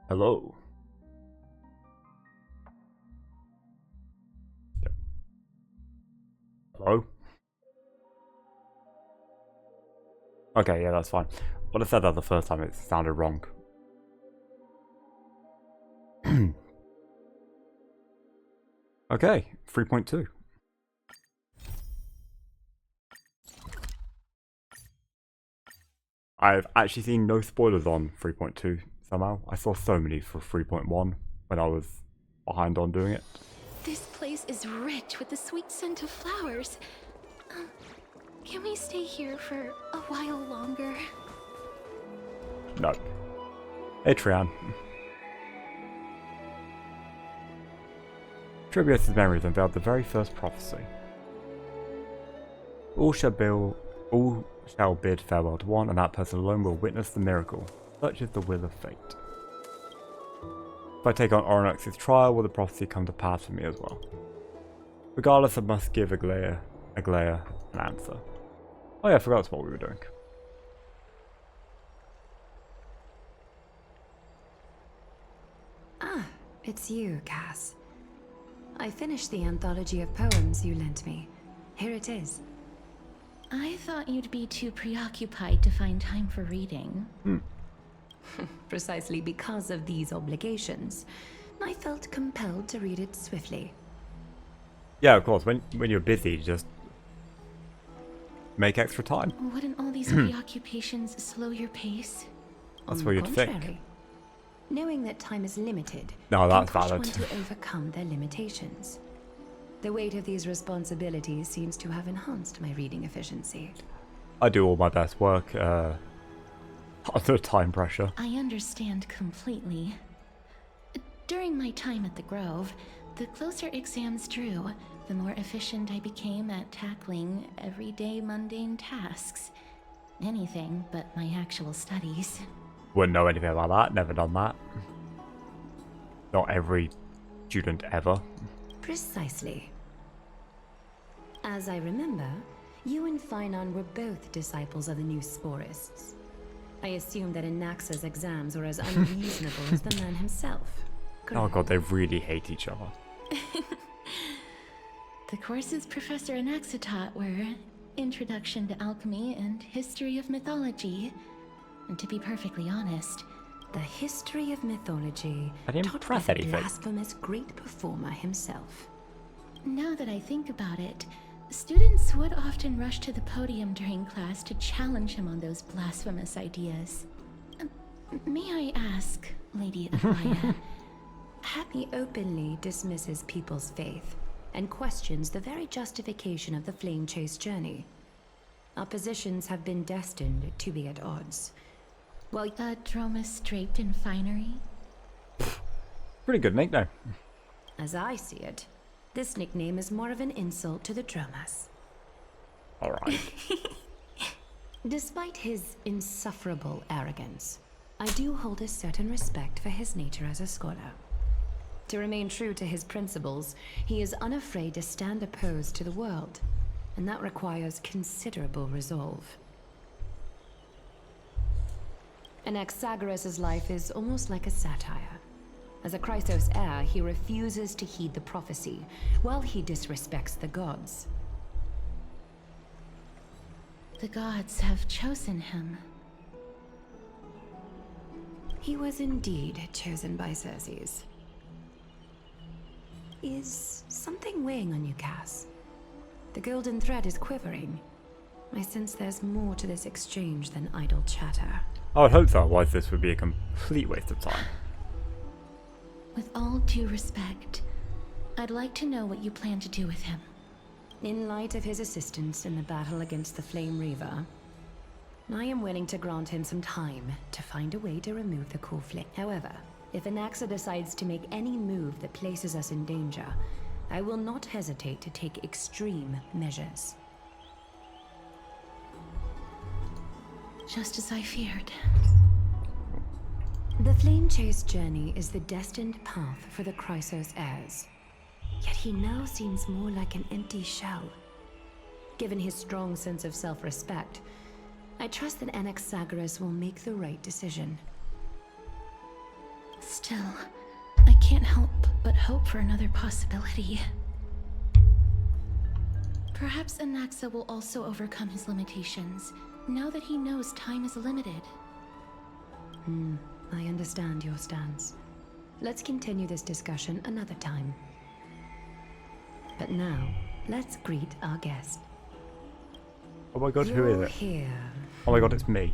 Hello. Hello? Okay, yeah, that's fine. When I said that the first time, it sounded wrong. Okay, 3.2. I've actually seen no spoilers on 3.2 somehow. I saw so many for 3.1 when I was behind on doing it. This place is rich with the sweet scent of flowers. Can we stay here for a while longer? No. Hey, Trian. Tribius's memories unveiled the very first prophecy. All shall bid farewell to one, and that person alone will witness the miracle. Such is the will of fate. If I take on Oronux's trial, will the prophecy come to pass for me as well? Regardless, I must give Aglaia an answer. Oh yeah, I forgot that's what we were doing. Ah, it's you, Cass. I finished the anthology of poems you lent me. Here it is. I thought you'd be too preoccupied to find time for reading. Precisely because of these obligations, I felt compelled to read it swiftly. Yeah, of course. When you're busy, just make extra time. Wouldn't all these preoccupations slow your pace? That's On what the you'd think. contrary, knowing that time is limited No, that's can push valid. one to overcome their limitations. The weight of these responsibilities seems to have enhanced my reading efficiency. I do all my best work under time pressure. I understand completely. During my time at the Grove, the closer exams drew, the more efficient I became at tackling everyday mundane tasks. Anything but my actual studies. Wouldn't know anything about that. Never done that. Not every student ever. Precisely. As I remember, you and Finon were both disciples of the new Sporists. I assume that Anaxa's exams were as unreasonable as the man himself. Correct? Oh god, they really hate each other. The courses Professor Anaxa taught were Introduction to Alchemy and History of Mythology. And to be perfectly honest, The history of mythology I didn't taught by press the anything. blasphemous great performer himself. now that I think about it, students would often rush to the podium during class to challenge him on those blasphemous ideas. May I ask, Lady Aglaia, He openly dismisses people's faith and questions the very justification of the flame chase journey. Our positions have been destined to be at odds. Well, a Dromus draped in finery? Pretty good nickname. as I see it, this nickname is more of an insult to the Dromas. Alright. Despite his insufferable arrogance, I do hold a certain respect for his nature as a scholar. To remain true to his principles, he is unafraid to stand opposed to the world, and that requires considerable resolve. Anaxagoras' life is almost like a satire. As a Chrysos heir, he refuses to heed the prophecy, while he disrespects the gods. The gods have chosen him. He was indeed chosen by Circes. Is something weighing on you, Cass? The golden thread is quivering. I sense there's more to this exchange than idle chatter. I would hope so, otherwise this would be a complete waste of time. With all due respect, I'd like to know what you plan to do with him. In light of his assistance in the battle against the Flame Reaver, I am willing to grant him some time to find a way to remove the cool flame. However, if Anaxa decides to make any move that places us in danger, I will not hesitate to take extreme measures. Just as I feared. The Flame Chase journey is the destined path for the Chrysos heirs. Yet he now seems more like an empty shell. Given his strong sense of self-respect, I trust that Anaxagoras will make the right decision. Still, I can't help but hope for another possibility. Perhaps Anaxa will also overcome his limitations, now that he knows time is limited. I understand your stance. Let's continue this discussion another time. But now, let's greet our guest. Oh my god, who is You're it? here. Oh my god, it's me.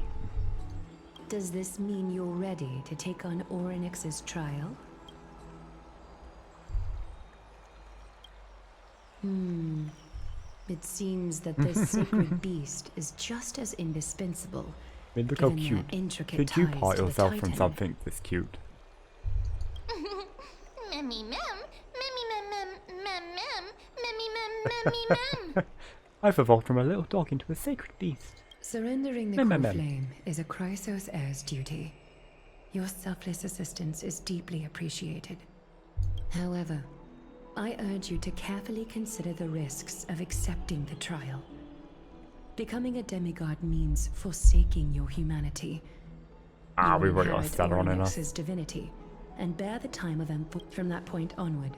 Does this mean you're ready to take on Orynyx's trial? It seems that this sacred beast is just as indispensable. I mean, look how given their cute. intricate Could you ties part to the yourself from Titan. something this cute? Memmy mem, memmy mem mem mem mem, memmy mem memmy mem. I've evolved from a little dog into a sacred beast. Surrendering the Mem, core mem, mem. flame is a Chrysos heir's duty. Your selfless assistance is deeply appreciated. However, I urge you to carefully consider the risks of accepting the trial. Becoming a demigod means forsaking your humanity. Ah, You will we've already got a inherit stellar on enough. Orynyx's divinity, and bear the time of from that point onward.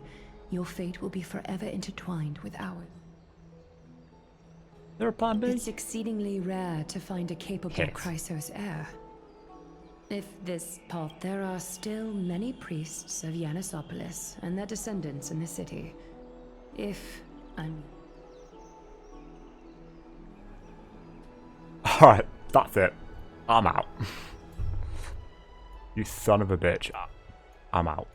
Your fate will be forever intertwined with ours. Is there a plan B? It's exceedingly rare to find a capable Yes. Chrysos heir. If this path, there are still many priests of Yanissopolis and their descendants in the city. Alright, that's it. I'm out. You son of a bitch. I'm out.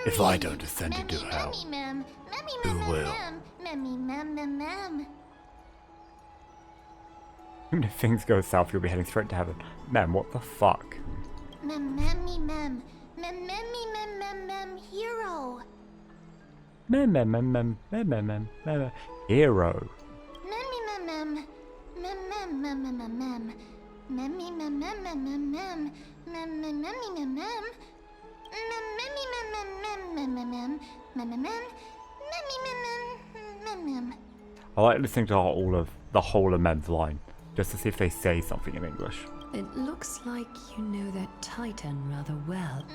If I don't descend into hell, who will? Even if things go south, you'll be heading straight to heaven. Man, what the fuck? Hero. Hero. I like listening to the whole of Mem's line, just to see if they say something in English. It looks like you know that Titan rather well.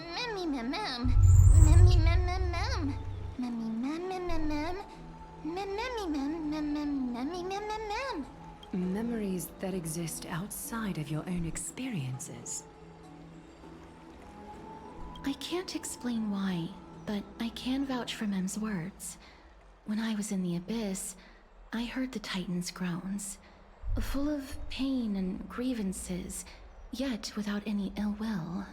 Memories that exist outside of your own experiences. I can't explain why, but I can vouch for Mem's words. When I was in the Abyss, I heard the Titan's groans, full of pain and grievances, yet without any ill will.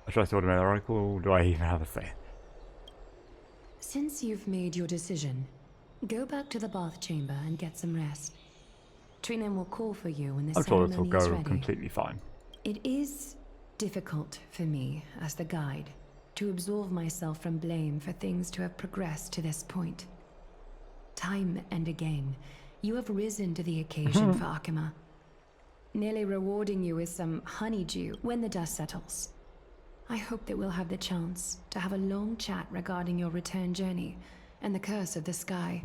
Should I sort of an oracle, or do I even have a say? Since you've made your decision, go back to the bath chamber and get some rest. Trinen will call for you when the I'm sure this will ceremony is go ready. completely fine. It is difficult for me, as the guide, to absolve myself from blame for things to have progressed to this point. Time and again, you have risen to the occasion for Akima, nearly rewarding you with some honeydew when the dust settles. I hope that we'll have the chance to have a long chat regarding your return journey and the curse of the sky.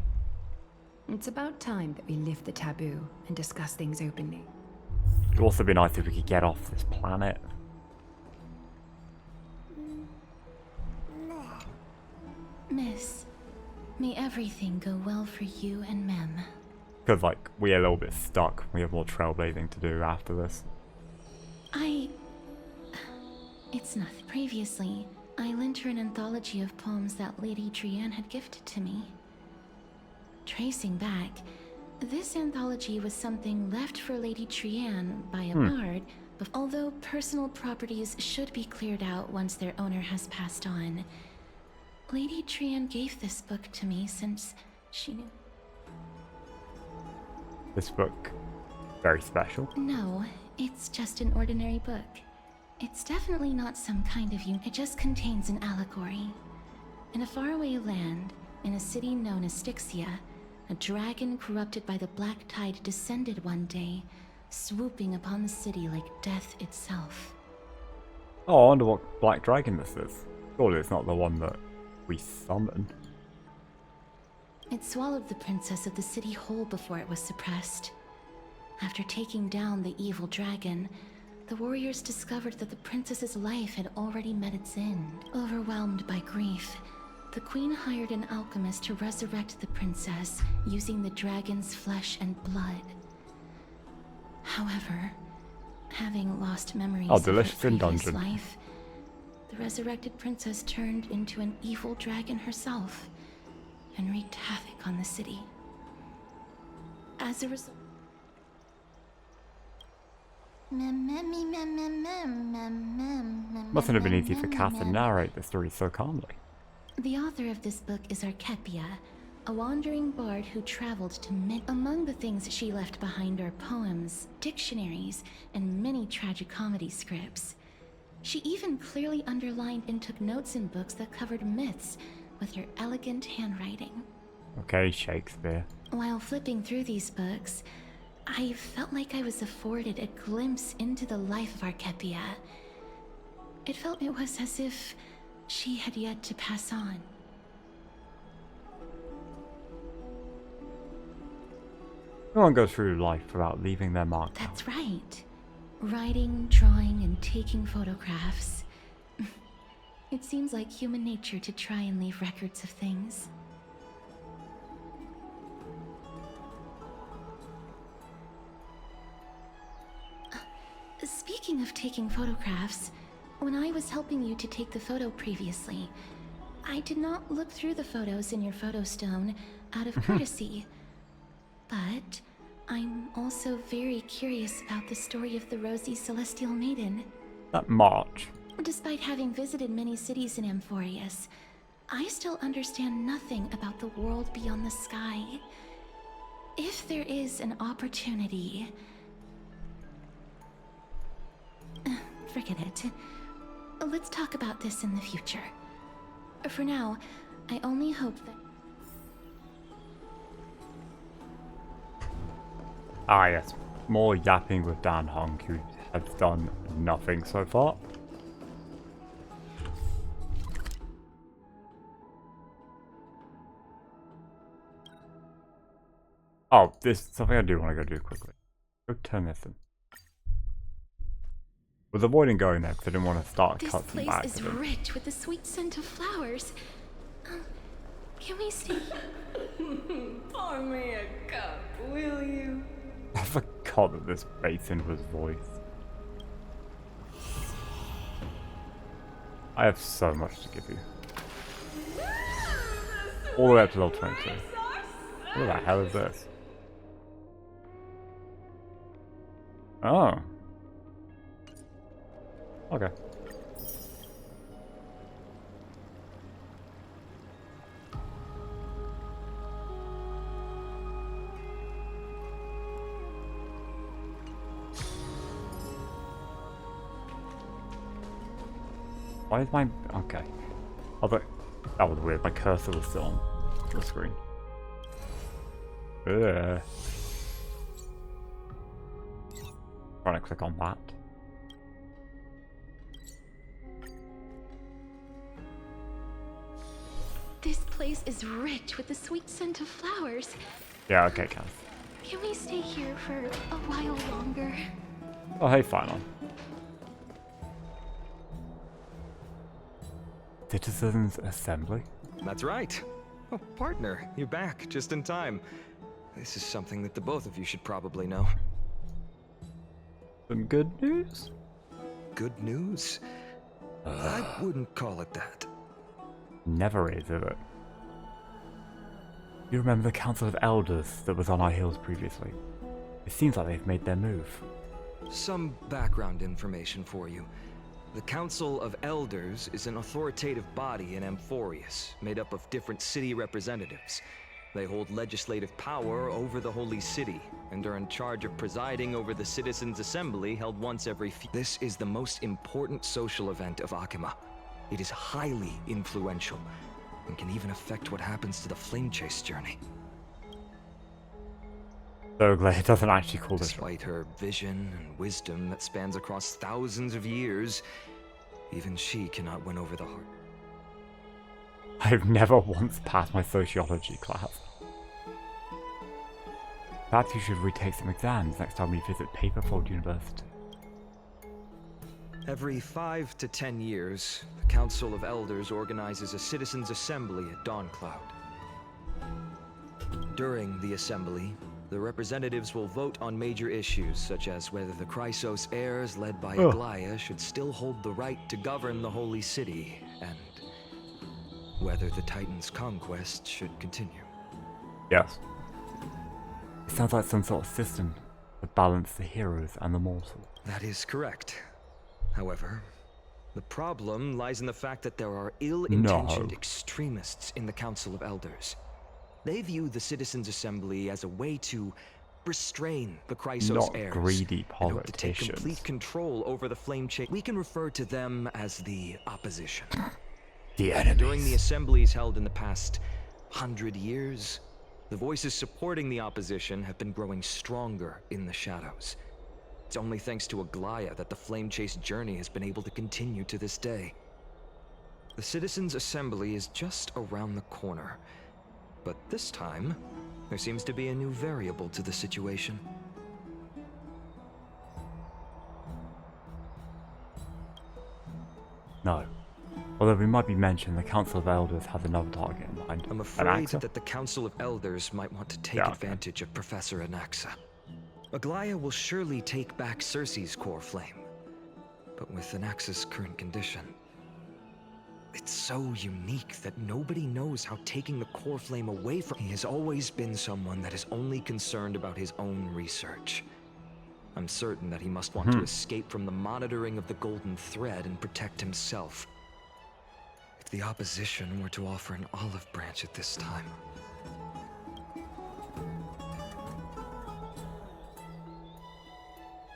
It's about time that we lift the taboo and discuss things openly. It'd also be nice if we could get off this planet. Miss, may everything go well for you and Mem. Because, like, we're a little bit stuck. We have more trailblazing to do after this. It's nothing. Previously, I lent her an anthology of poems that Lady Trianne had gifted to me. Tracing back, this anthology was something left for Lady Trianne by a bard, but although personal properties should be cleared out once their owner has passed on, Lady Trianne gave this book to me since she knew. This book, very special. No, it's just an ordinary book. It's definitely not some kind of it just contains an allegory. In a faraway land, in a city known as Styxia, a dragon corrupted by the black tide descended one day, swooping upon the city like death itself. Oh, I wonder what black dragon this is. Surely it's not the one that we summoned. It swallowed the princess of the city whole before it was suppressed. After taking down the evil dragon, the warriors discovered that the princess's life had already met its end. Overwhelmed by grief, the queen hired an alchemist to resurrect the princess using the dragon's flesh and blood. However, having lost memories of her delicious in previous dungeon. life, the resurrected princess turned into an evil dragon herself and wreaked havoc on the city. As a result, Mustn't have been easy for Cass to narrate the story so calmly. the author of this book is Archepia, a wandering bard who traveled to Among the things she left behind are poems, dictionaries, and many tragicomedy scripts. She even clearly underlined and took notes in books that covered myths with her elegant handwriting. Okay, Shakespeare. While flipping through these books, I felt like I was afforded a glimpse into the life of Archepia. It felt it was as if she had yet to pass on. No one goes through life without leaving their mark. That's right. Writing, drawing, and taking photographs. It seems like human nature to try and leave records of things. Speaking of taking photographs, when I was helping you to take the photo previously, I did not look through the photos in your photo stone out of courtesy. But I'm also very curious about the story of the Rosy Celestial Maiden. That march. Despite having visited many cities in Amphorius, I still understand nothing about the world beyond the sky. If there is an opportunity... Forget it. Let's talk about this in the future. For now, I only hope that... Ah yes, more yapping with Dan Hong, who has done nothing so far. Oh, this is something I do want to go do quickly. Go turn this in. Was avoiding going there because I didn't want to start This cuts place back. is rich with the sweet scent of flowers. Can we stay? Pour me a cup, will you? I forgot that this basin was voiced. I have so much to give you. All the way up to level 22. What the hell is this? Oh. Okay. Why is my... Okay. I thought... That was weird. My cursor was still on the screen. Ugh. Trying to click on that. This place is rich with the sweet scent of flowers. Yeah, okay, Cass. Can we stay here for a while longer? Oh, hey, final. Citizens Assembly? That's right. Oh, partner, you're back just in time. This is something that the both of you should probably know. Some good news? Good news? I wouldn't call it that. Never is it? You remember the Council of Elders that was on our hills previously? It seems like they've made their move. Some background information for you. The Council of Elders is an authoritative body in Amphorius, made up of different city representatives. They hold legislative power over the Holy City, and are in charge of presiding over the Citizens' Assembly held once every few... This is the most important social event of Akima. It is highly influential, and can even affect what happens to the Flame Chase journey. So glad it doesn't actually call this. Despite her vision and wisdom that spans across thousands of years, Even she cannot win over the heart. I've never once passed my sociology class. Perhaps you should retake some exams next time we visit Paperfold University. Every 5 to 10 years, the Council of Elders organizes a citizens' assembly at Dawncloud. During the assembly, the representatives will vote on major issues such as whether the Chrysos heirs led by Aglaia should still hold the right to govern the Holy City, and whether the Titan's conquest should continue. Yes. It sounds like some sort of system to balance the heroes and the mortals. That is correct. However, the problem lies in the fact that there are ill-intentioned extremists in the Council of Elders. They view the Citizens' Assembly as a way to restrain the Chrysos heirs. Not greedy and hope to take politicians. complete control over the Flame Chase. We can refer to them as the opposition. The enemies. During the assemblies held in the past 100 years, the voices supporting the opposition have been growing stronger in the shadows. It's only thanks to Aglaia that the Flame Chase journey has been able to continue to this day. The Citizens' Assembly is just around the corner, but this time, there seems to be a new variable to the situation. No. Although we might be mentioned, the Council of Elders has another target in mind. I'm afraid that the Council of Elders might want to take advantage of Professor Anaxa. Aglaia will surely take back Circe's core flame, but with Anaxa's current condition, it's so unique that nobody knows how taking the core flame away from him. He has always been someone that is only concerned about his own research. I'm certain that he must want to escape from the monitoring of the Golden Thread and protect himself. If the opposition were to offer an olive branch at this time...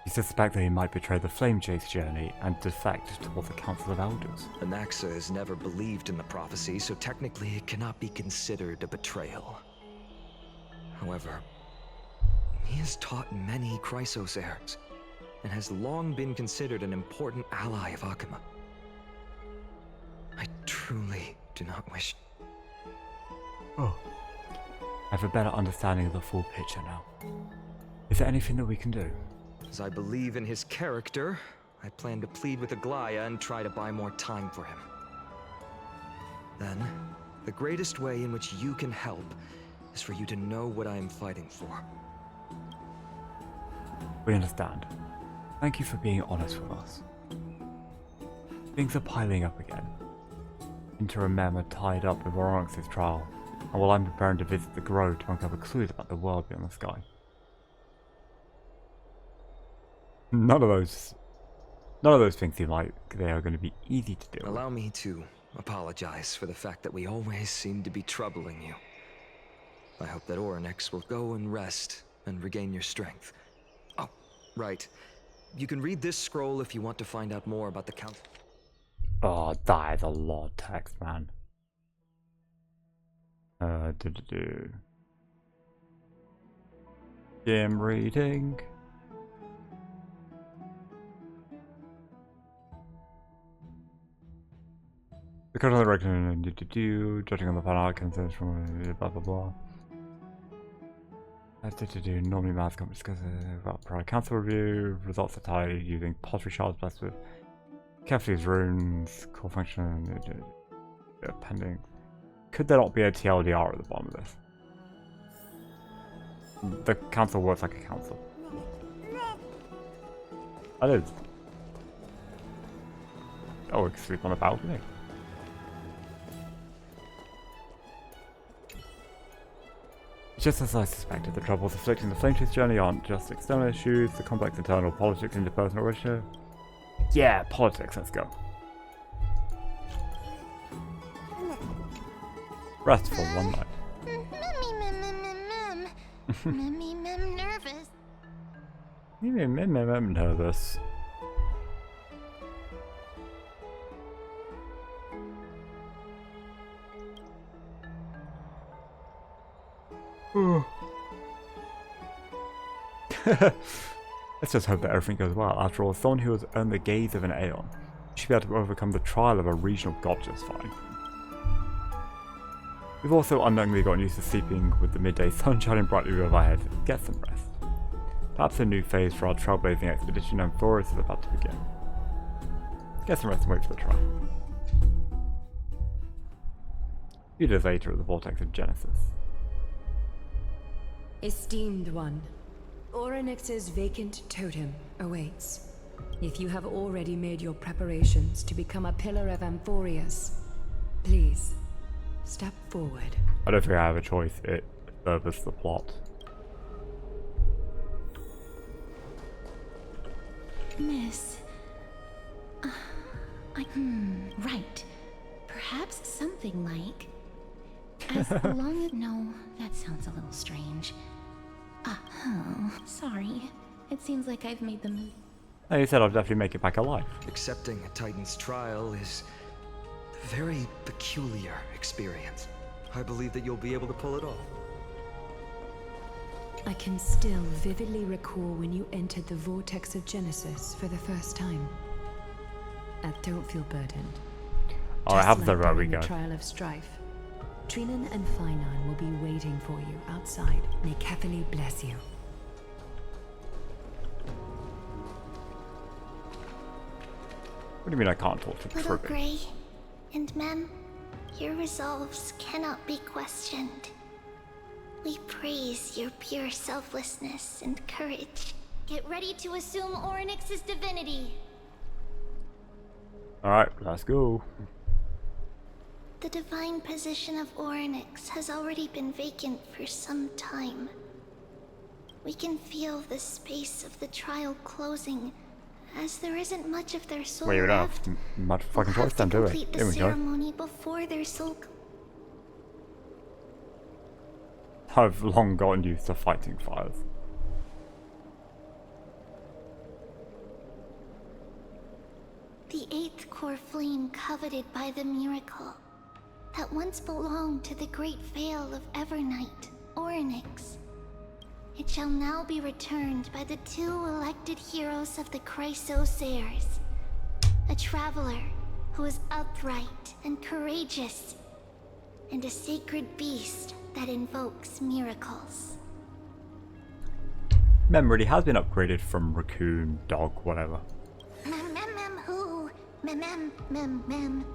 You suspect that he might betray the Flame Chase journey and defect towards the Council of Elders. Anaxa has never believed in the prophecy, so technically it cannot be considered a betrayal. However, he has taught many Chrysos heirs, and has long been considered an important ally of Akuma. I truly do not wish... I have a better understanding of the full picture now. Is there anything that we can do? As I believe in his character, I plan to plead with Aglaia and try to buy more time for him. Then, the greatest way in which you can help is for you to know what I am fighting for. We understand. Thank you for being honest with us. Things are piling up again. Interim Mem are tied up with Oronox's trial, and while I'm preparing to visit the Grove to uncover clues about the world beyond the sky. None of those things seem like they are going to be easy to deal with. Allow me to apologize for the fact that we always seem to be troubling you. I hope that Oronox will go and rest and regain your strength. Oh, right. You can read this scroll if you want to find out more about the Council. Oh, that is a lot of text, man. Game reading. The code of the reckon judging on the final outcomes from blah blah blah. Normally math can't discuss about prior council review, results are tallied using pottery shards blessed with Kefli's runes, core function pending. Could there not be a TLDR at the bottom of this? The council works like a council. That is. Oh, we can sleep on the balcony. Just as I suspected, the troubles afflicting the Flame Chase journey aren't just external issues, the complex internal politics and interpersonal relationship. Yeah, politics, let's go. Restful one night. Mem nervous. I'm nervous. Let's just hope that everything goes well. After all, someone who has earned the gaze of an Aeon should be able to overcome the trial of a regional god just fine. We've also unknowingly gotten used to sleeping with the midday sun shining brightly overhead. Get some rest. Perhaps a new phase for our trailblazing expedition and Forest is about to begin. Get some rest and wait for the trial. A few days later at the Vortex of Genesis. Esteemed one, Orynyx's vacant totem awaits. If you have already made your preparations to become a pillar of Amphorius, please, step forward. I don't think I have a choice, it furthers the plot. Miss... right. Perhaps something like... As long as... No, that sounds a little strange. Sorry. It seems like I've made the move. And you said I'll definitely make it back alive. Accepting a Titan's trial is a very peculiar experience. I believe that you'll be able to pull it off. I can still vividly recall when you entered the Vortex of Genesis for the first time. Don't feel burdened. Oh, I have the like where we during go. the Trial of Strife. Trinan and Finan will be waiting for you outside. May Kethely bless you. What do you mean I can't talk to Little Trivy? Grey and Mem, your resolves cannot be questioned. We praise your pure selflessness and courage. Get ready to assume Orynyx's divinity. Alright, let's go. The divine position of Orynyx has already been vacant for some time. We can feel the space of the trial closing, as there isn't much of their soul Well, you don't left. have much fucking We'll choice have then, to do we? complete the Here we go. ceremony before their soul. I've long gotten used to fighting fires. The eighth core flame coveted by the miracle that once belonged to the great Vale of Evernight, Orynyx. It shall now be returned by the two elected heroes of the Chrysosairs. A traveler who is upright and courageous, and a sacred beast that invokes miracles. Mem really has been upgraded from raccoon, dog, whatever. Who? Mem.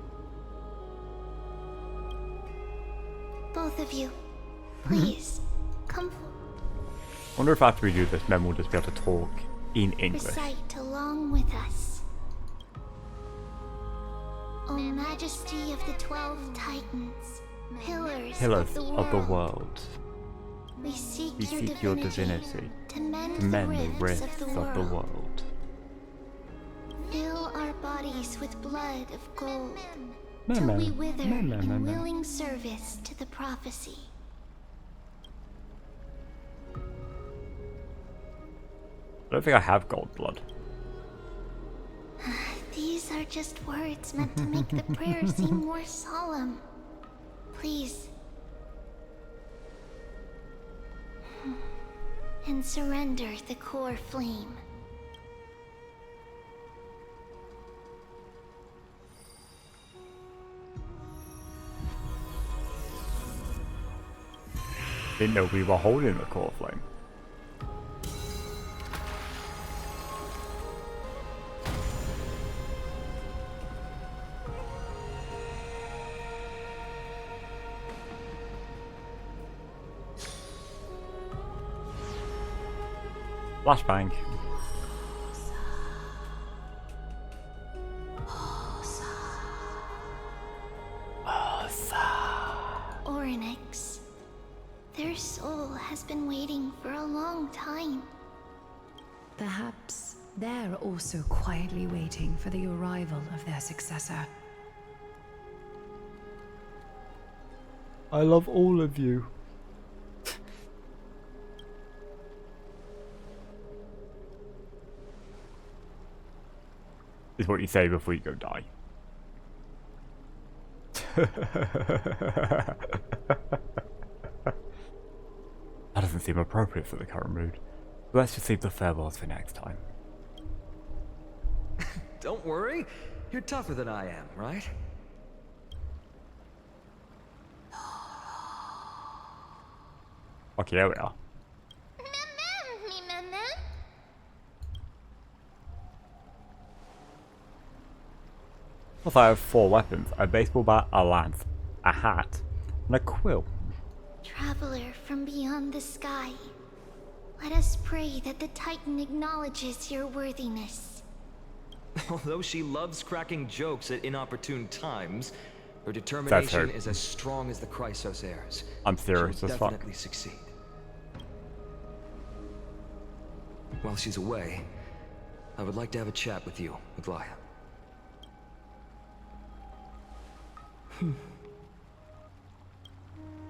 Both of you, please, come Wonder if after we do this, Mem will just be able to talk in English. recite along with us. O Majesty of the 12 Titans, pillars Pillars of the world, we we seek, seek your divinity to mend, to mend the the rifts rifts of the world. Fill our bodies with blood of gold, till Mem, we wither Mem, in Mem. willing service to the prophecy. I don't think I have gold blood. These are just words meant to make the prayer seem more solemn. Please. And surrender the core flame. Didn't know we were holding the core flame. Flashbang. Orynyx. Their soul has been waiting for a long time. Perhaps they're also quietly waiting for the arrival of their successor. I love all of you. Is what you say before you go die. That doesn't seem appropriate for the current mood. Let's just leave the farewells for next time. Don't worry. You're tougher than I am, right? Okay, here we are. Me mama. Plus I have 4 weapons, a baseball bat, a lance, a hat, and a quill. Traveler from beyond the sky, let us pray that the Titan acknowledges your worthiness. Although she loves cracking jokes at inopportune times, her determination is as strong as the Chrysos heirs. I'm serious She'll as fuck. definitely succeed. While she's away, I would like to have a chat with you, Aglaya.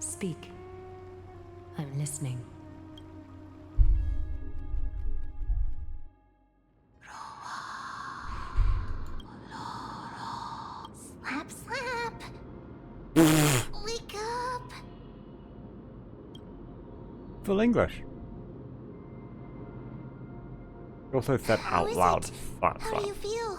Speak. I'm listening. Slap, slap. Wake up. Full English. You also said How out is loud. it? Slap, How slap. do you feel?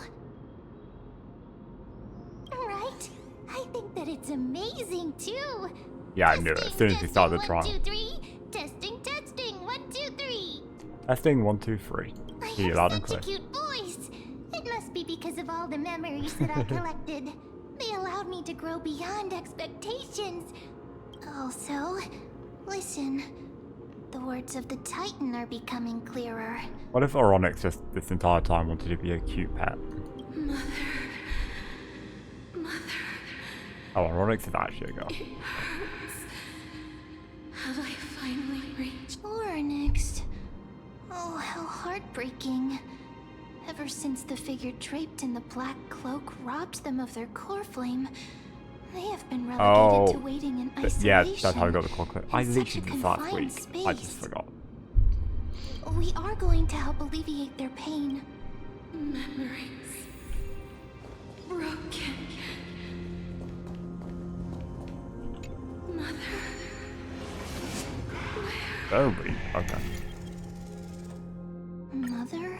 Right? I think that it's amazing too. Yeah, I knew it as soon as we started the trial. 1, 2, 3. Testing, testing. 1, 2, 3. Testing 1, 2, 3. I Hear you have loud and such a clear. cute voice. It must be because of all the memories that I collected. They allowed me to grow beyond expectations. Also, listen. The words of the Titan are becoming clearer. What if Onyx just this entire time wanted to be a cute pet? Mother. Oh, Onyx is actually a girl. Have I finally reached? Onyx. Oh, how heartbreaking. Ever since the figure draped in the black cloak robbed them of their core flame, they have been relegated to waiting in isolation. Yeah, that's how I got the clock. I in such a literally did last confined week. space. I just forgot. We are going to help alleviate their pain. Memories. Broken. Mother. Very okay. Mother?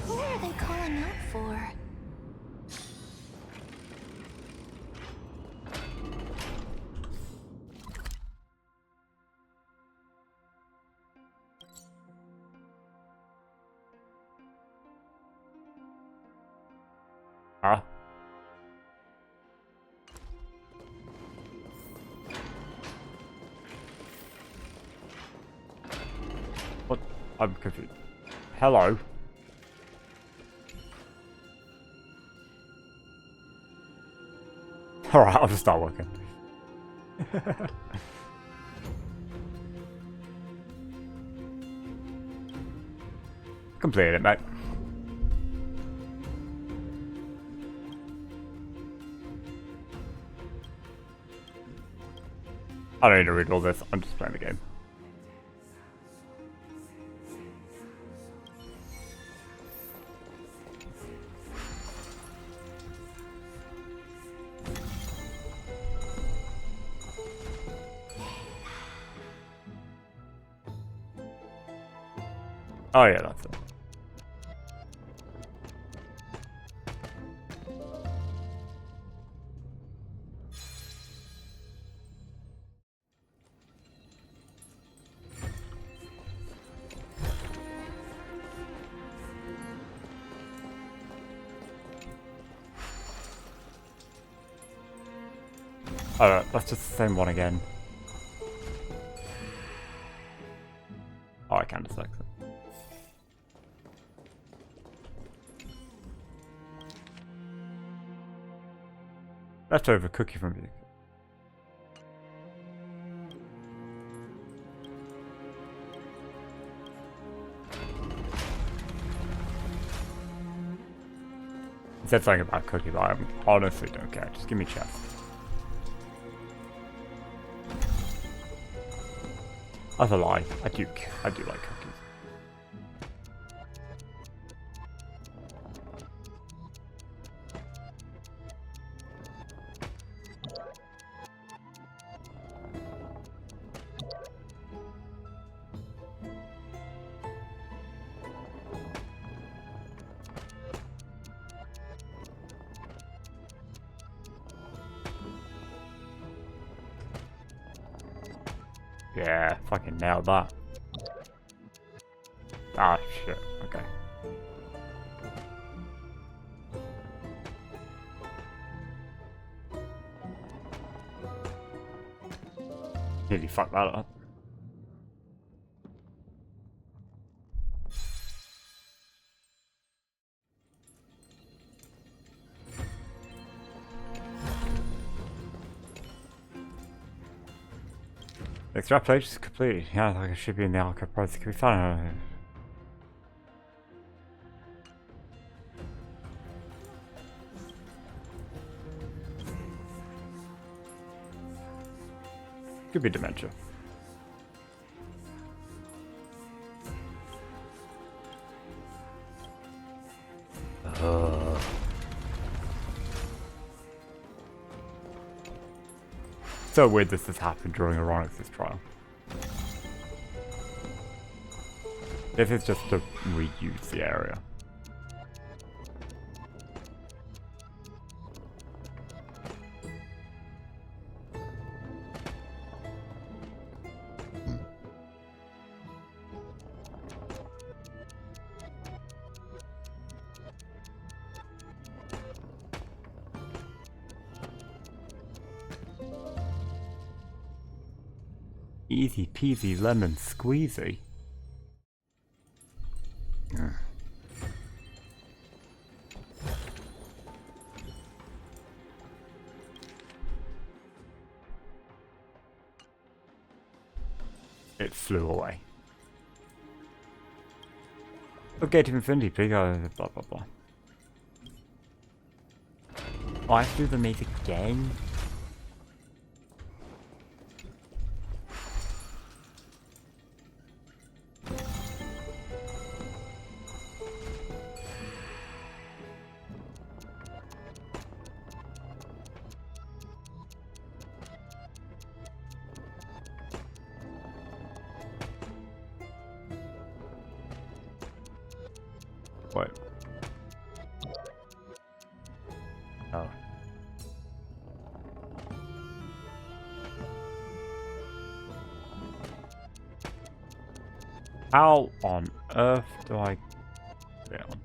Who are they calling out for? Huh? What? I'm confused. Hello? Alright, I'll just start working. Completed it, mate. I don't need to read all this, I'm just playing the game. Oh yeah, that's it. Oh, that's just the same one again. Oh, I can just exit. Leftover cookie from you. It said something about cookie, but I honestly don't care. Just give me chest. That's a lie. I do like cookies. Yeah, fucking nailed that. Ah, shit. Okay. Nearly fucked that up. Extrapolation is complete. Yeah, like it should be in the archive process. Can we find it? Could be dementia. So weird this has happened during Ironix's trial. This is just to reuse the area. Easy peasy lemon squeezy. It flew away. Okay, to infinity, please. Blah blah blah. Oh, I have to do the maze again? What? Oh. How on earth do I build?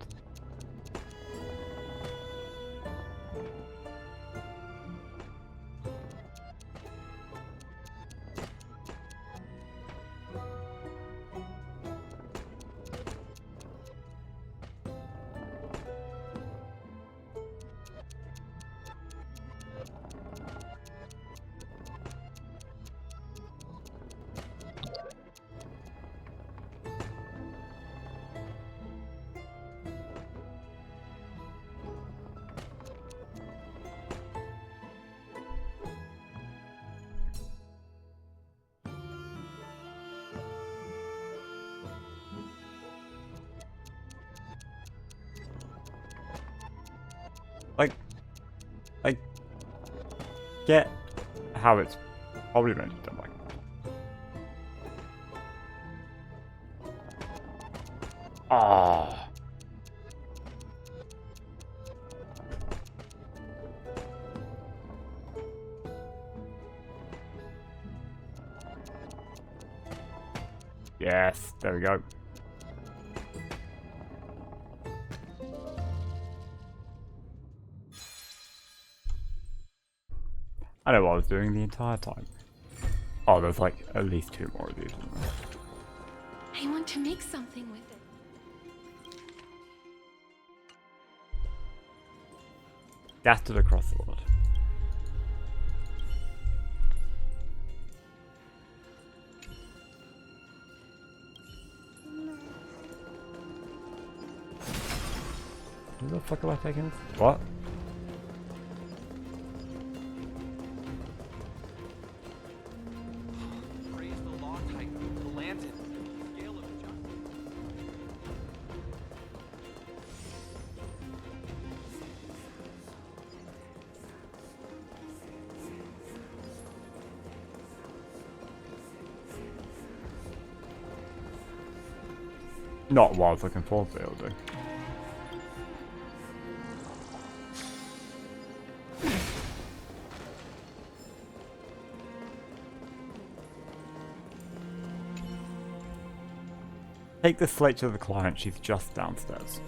Like, I get how it's probably meant to be done like that. Ah. Yes, there we go. I know what I was doing the entire time. Oh, there's like at least 2 more of these. I want to make something with it. Scattered across the world. Who the fuck am I taking this? What? Praise the law titan, the lantern, the scale of justice. Not what I was looking for building. Take the slate to the client, she's just downstairs.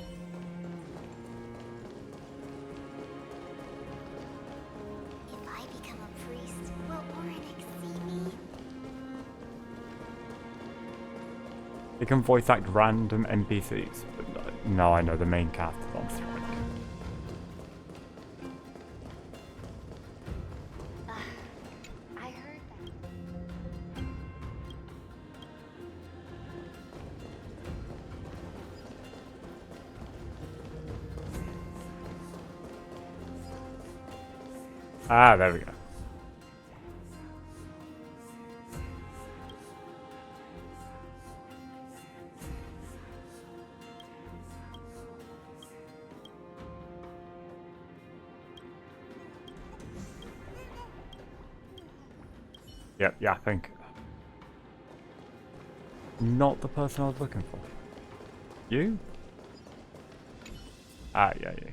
If I become a priest, will Oryx see me? They can voice act random NPCs, but no, I know the main cast is on strike. I heard that. Ah, there we go. Yep, yeah, I think not the person I was looking for. You? Ah, yeah, yeah.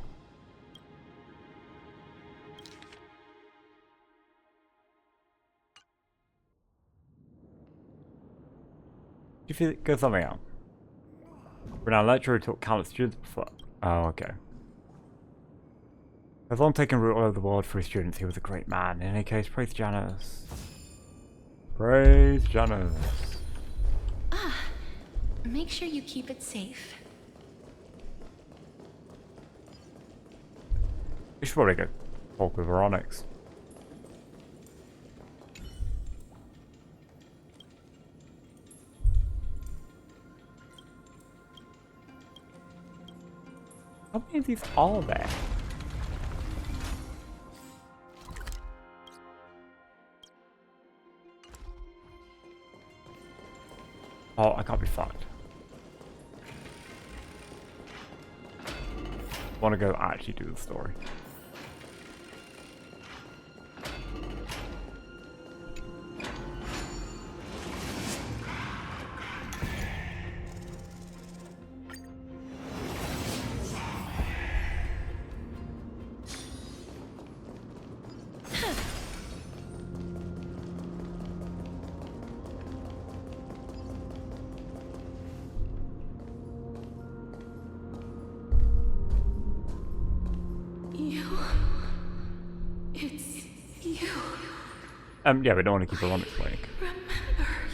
Do you feel it goes something out? We're now lecturer who taught countless students before. Oh, okay. Has long taken root all over the world for his students. He was a great man. In any case, praise Janus. Praise Janus. Ah, make sure you keep it safe. We should probably go talk with Veronix. How many of these are there? Oh, I can't be fucked. Want to go actually do the story. It's you. Yeah, we don't want to keep Veronix waiting. Remember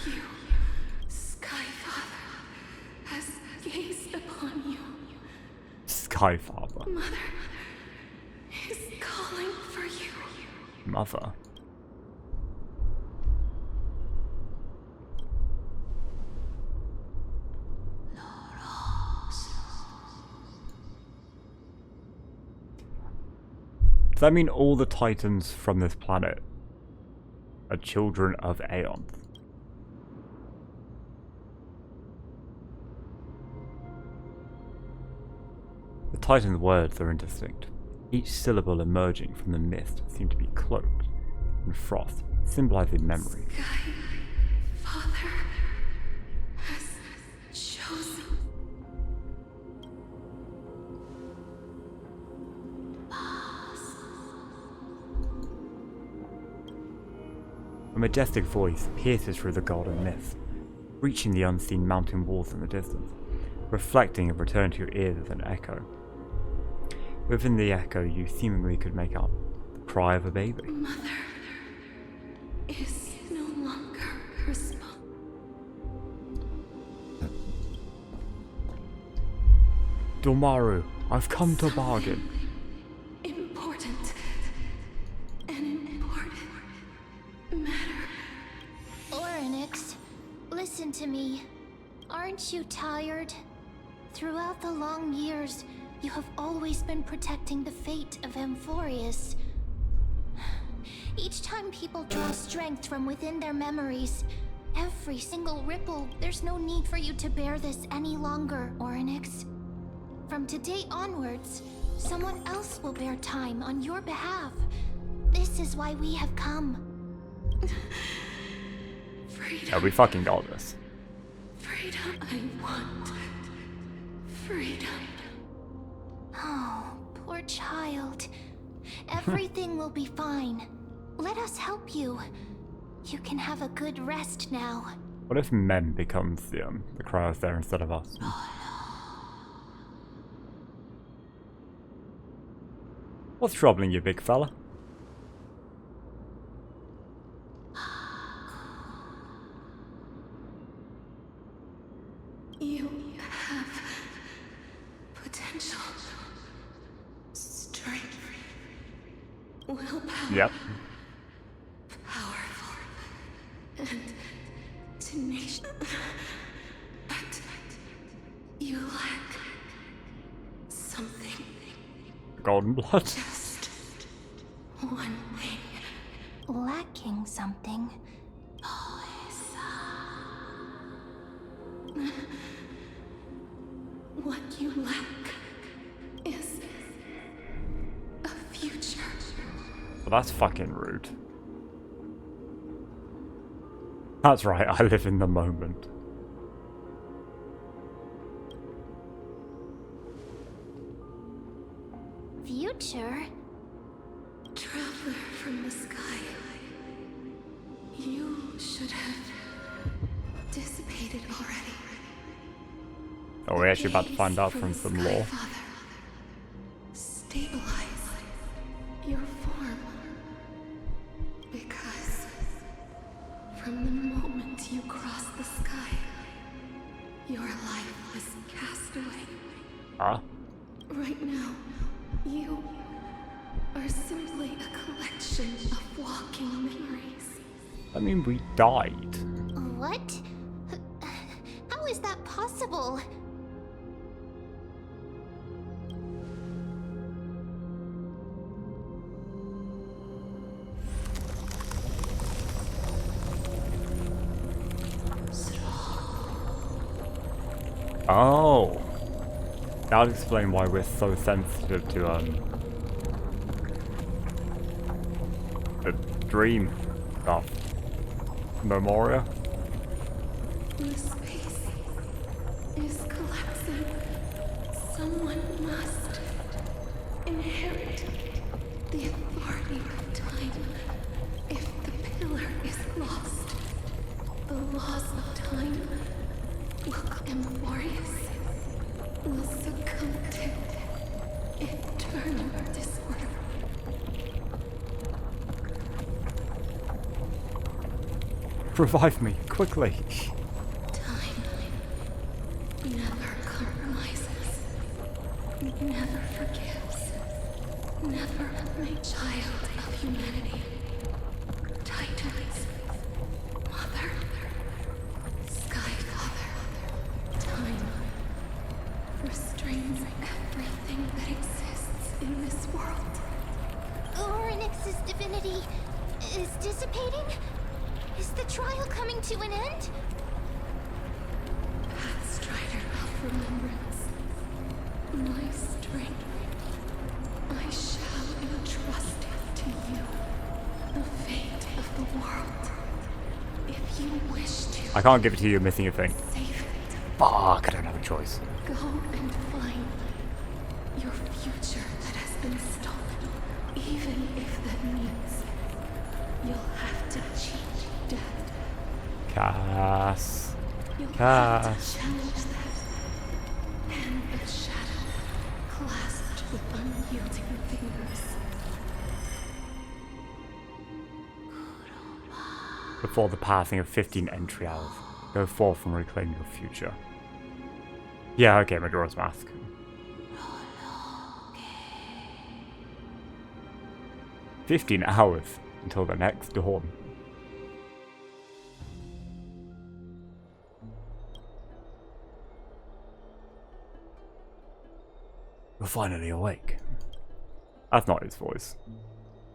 you. Skyfather has gazed upon you. Skyfather. Mother is calling for you. Mother. Does that mean all the Titans from this planet are children of Aeon? The Titan's words are indistinct. Each syllable emerging from the mist seemed to be cloaked in frost, symbolizing memory. Father has chosen. A majestic voice pierces through the golden mist, reaching the unseen mountain walls in the distance, reflecting and returning to your ears as an echo. Within the echo, you seemingly could make out the cry of a baby. Mother is no longer responsible. Dormaru, I've come to bargain. Important. An important matter. Oryx, listen to me. Aren't you tired? Throughout the long years, you have always been protecting the fate of Amphorius. Each time people draw strength from within their memories, every single ripple, there's no need for you to bear this any longer, Oryx. From today onwards, someone else will bear time on your behalf. This is why we have come. Freedom. Yeah, we fucking got this. Freedom. I want freedom. Oh, poor child. Everything will be fine. Let us help you. You can have a good rest now. What if Mem becomes the Cryos there instead of us? What's troubling you, big fella? You have potential, strength, willpower, Yep. powerful, and tenacious. But you lack something. Golden blood. Just one thing. Lacking something. What you lack is a future. Well, that's fucking rude. That's right, I live in the moment. Future? Traveler from the sky. You should have dissipated already. Oh, we're actually about to find out from some lore. Stabilize your form. Because from the moment you crossed the sky, your life was cast away. Ah? Right now, you are simply a collection of walking memories. I mean, we died. What? How is that possible? Oh. That would explain why we're so sensitive to, the dream stuff. Memoria? The space is collapsing. Someone must inherit the authority of time. If the pillar is lost, the laws of time will Amphorius will succumb to eternal disorder. Revive me, quickly. Time never compromises, never forgives, never made child of humanity. Titans, Mother, Sky Father, time restrains everything that exists in this world. Orynyx's divinity is dissipating? Is the trial coming to an end? Pathstrider of remembrance, my strength, I shall entrust it to you. The fate of the world. If you wish to I can't give it to you, you're missing a thing. save it, Fuck, I don't have a choice. go and find your future that has been stolen. Even if that means you'll have to cheat death. Cass. You'll have Cass. to challenge that. Hand of shadow, clasped with unyielding fingers. Before the passing of 15 entry hours, go forth and reclaim your future. Yeah, okay, Majora's Mask. "15 hours until the next dawn." You're finally awake. That's not his voice.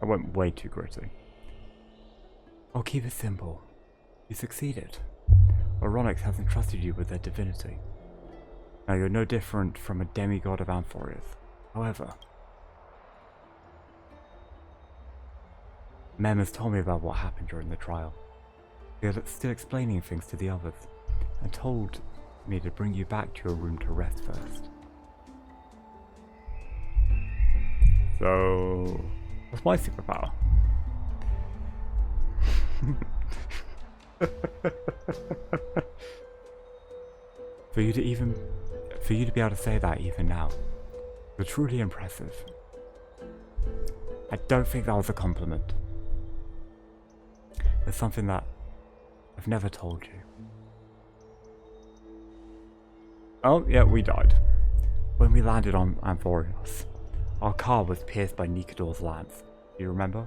I went way too gritty. I'll keep it simple. You succeeded. Onyx has entrusted you with their divinity. Now you're no different from a demigod of Amphorius. However, Mem has told me about what happened during the trial. You're still explaining things to the others, and told me to bring you back to your room to rest first. So, what's my superpower? For you to be able to say that even now, you're truly impressive. I don't think that was a compliment. There's something that I've never told you. Oh, yeah, we died. When we landed on Amphorios, our car was pierced by Nikador's lance. Do you remember?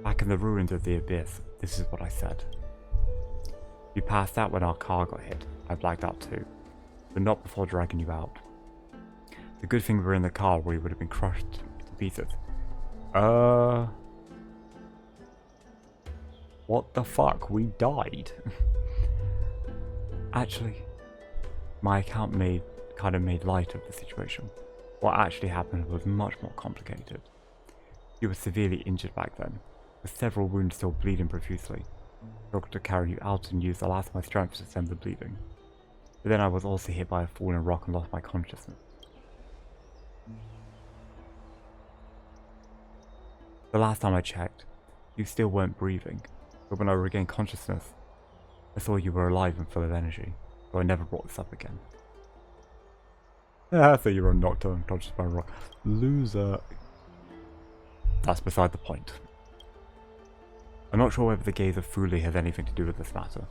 Back in the ruins of the Abyss, this is what I said. You passed out when our car got hit. I blacked out too. But not before dragging you out. The good thing we were in the car, or we would have been crushed to pieces. What the fuck? We died. Actually, my account kind of made light of the situation. What actually happened was much more complicated. You were severely injured back then, with several wounds still bleeding profusely. I struggled to carry you out and used the last of my strength to stem the bleeding. But then I was also hit by a falling rock and lost my consciousness. The last time I checked, you still weren't breathing, but when I regained consciousness, I saw you were alive and full of energy, so I never brought this up again. So you were knocked unconscious by a rock. Loser. That's beside the point. I'm not sure whether the gaze of Fuli has anything to do with this matter.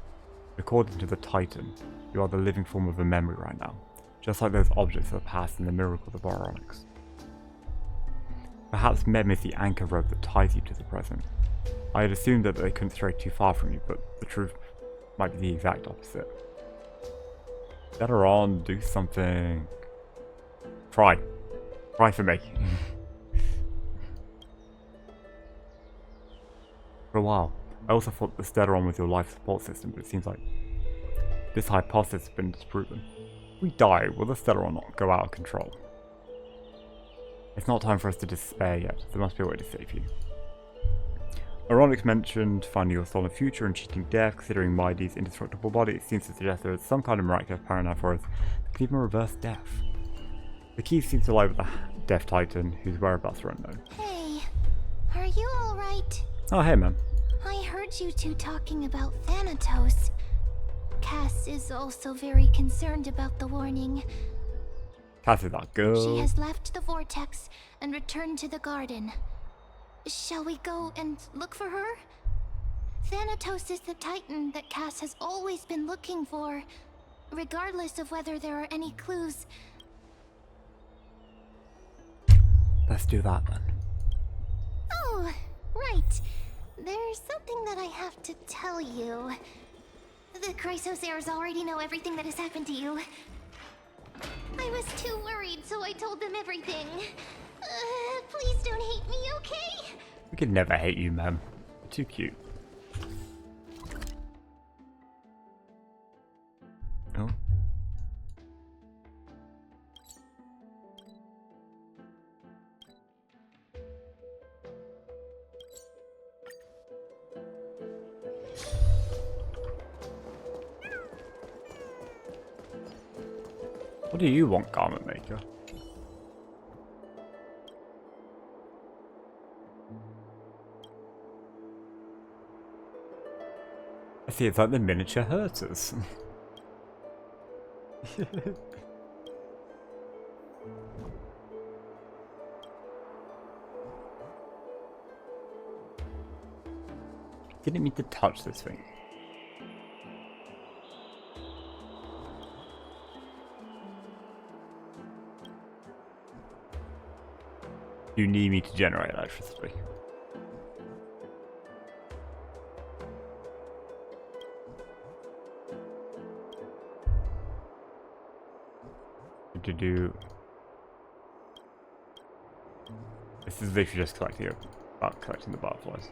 According to the Titan, you are the living form of a memory right now, just like those objects of the past in the miracles of Onyx. Perhaps Mem is the anchor rope that ties you to the present. I had assumed that they couldn't stray too far from you, but the truth might be the exact opposite. Get her on, do something. Try. Try for me. For a while, I also thought the Stellaron was your life support system, but it seems like this hypothesis has been disproven. If we die, will the Stellaron not go out of control? It's not time for us to despair yet. There must be a way to save you. Onyx mentioned finding your stolen future and cheating death. Considering Maidi's indestructible body, it seems to suggest there is some kind of miraculous power now for us that can even reverse death. The key seems to lie with the Death Titan, whose whereabouts are unknown. Hey, are you alright? Oh, hey, man. I heard you two talking about Thanatos. Cass is also very concerned about the warning. Cass is that girl. She has left the vortex and returned to the garden. Shall we go and look for her? Thanatos is the Titan that Cass has always been looking for, regardless of whether there are any clues. Let's do that then. Oh, right. There's something that I have to tell you. The Chrysosairs already know everything that has happened to you. I was too worried, so I told them everything. Please don't hate me, okay? We could never hate you, Mem. You're too cute. Oh. What do you want, Garment Maker? I see, it's like the miniature hurters. Didn't mean to touch this thing. You need me to generate electricity. To do this is literally just collecting the butterflies.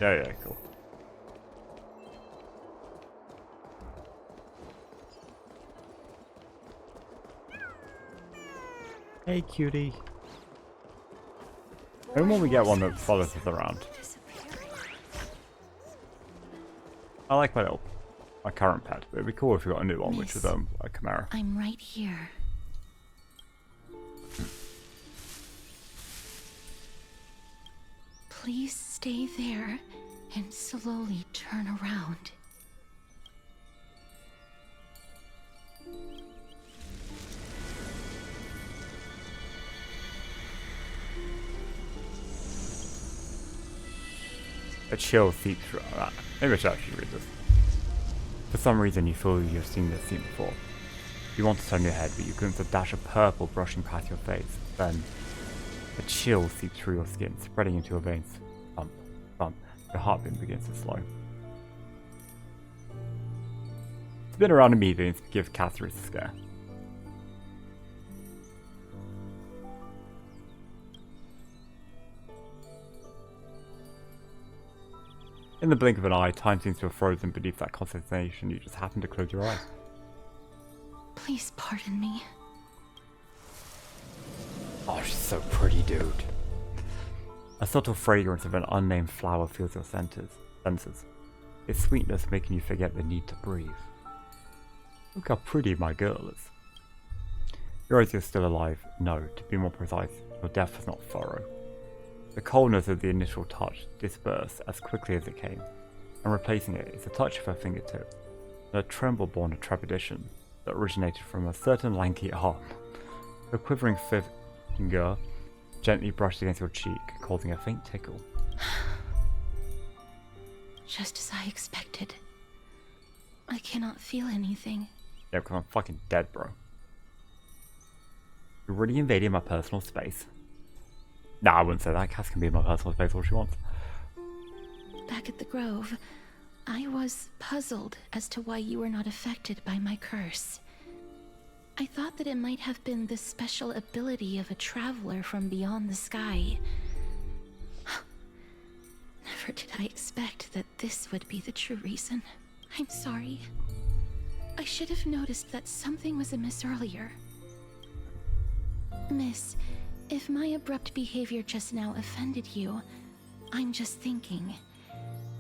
Yeah, cool. Hey, cutie. Maybe when we get one that follows us around. I like my current pet, but it'd be cool if we got a new one, which was a chimera. I'm right here. Please stay there and slowly turn around. A chill seeps through that. Maybe I should actually read this. For some reason you feel you've seen this scene before. You want to turn your head, but you glimpse a dash of purple brushing past your face. Then, a chill seeps through your skin, spreading into your veins. Thump, thump. Your heartbeat begins to slow. Spin around immediately and give Castorice a scare. In the blink of an eye, time seems to have frozen beneath that concentration. You just happen to close your eyes. Please pardon me. Oh, she's so pretty, dude. A subtle fragrance of an unnamed flower fills your senses. Its sweetness making you forget the need to breathe. Look how pretty my girl is. You realize you're still alive. No, to be more precise, your death was not thorough. The coldness of the initial touch dispersed as quickly as it came, and replacing it is a touch of her fingertip, and a tremble born of trepidation that originated from a certain lanky arm. The quivering finger gently brushed against your cheek, causing a faint tickle. Just as I expected. I cannot feel anything. Yeah, because I'm fucking dead, bro. You're really invading my personal space. Nah, I wouldn't say that. Cass can be in my personal space all she wants. Back at the Grove, I was puzzled as to why you were not affected by my curse. I thought that it might have been the special ability of a traveler from beyond the sky. Never did I expect that this would be the true reason. I'm sorry. I should have noticed that something was amiss earlier. Miss, if my abrupt behavior just now offended you, I'm just thinking.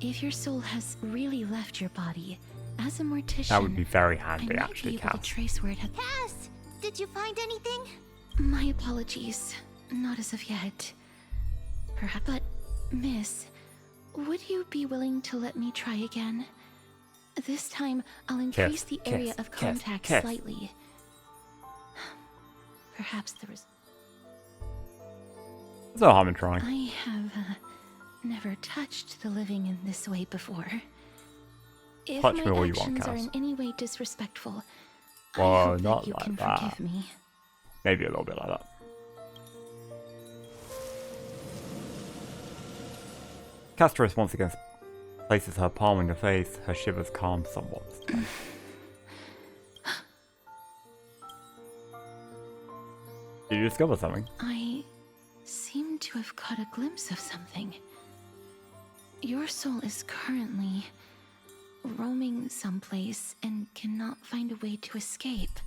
If your soul has really left your body, as a mortician, That would be very I handy, might actually, be able to Cass. trace where it had. Cass, did you find anything? My apologies. Not as of yet. Perhaps. But, Miss, would you be willing to let me try again? This time, I'll increase the area of contact slightly. Perhaps there was. There's no harm in trying. I have never touched the living in this way before. If Touch my me all you actions want, are Cass. in any way disrespectful, I Whoa, hope not that you like can that. forgive me. Maybe a little bit like that. Castorice once again places her palm on your face, her shivers calm somewhat. Did you discover something? I seem to have caught a glimpse of something. Your soul is currently roaming someplace and cannot find a way to escape.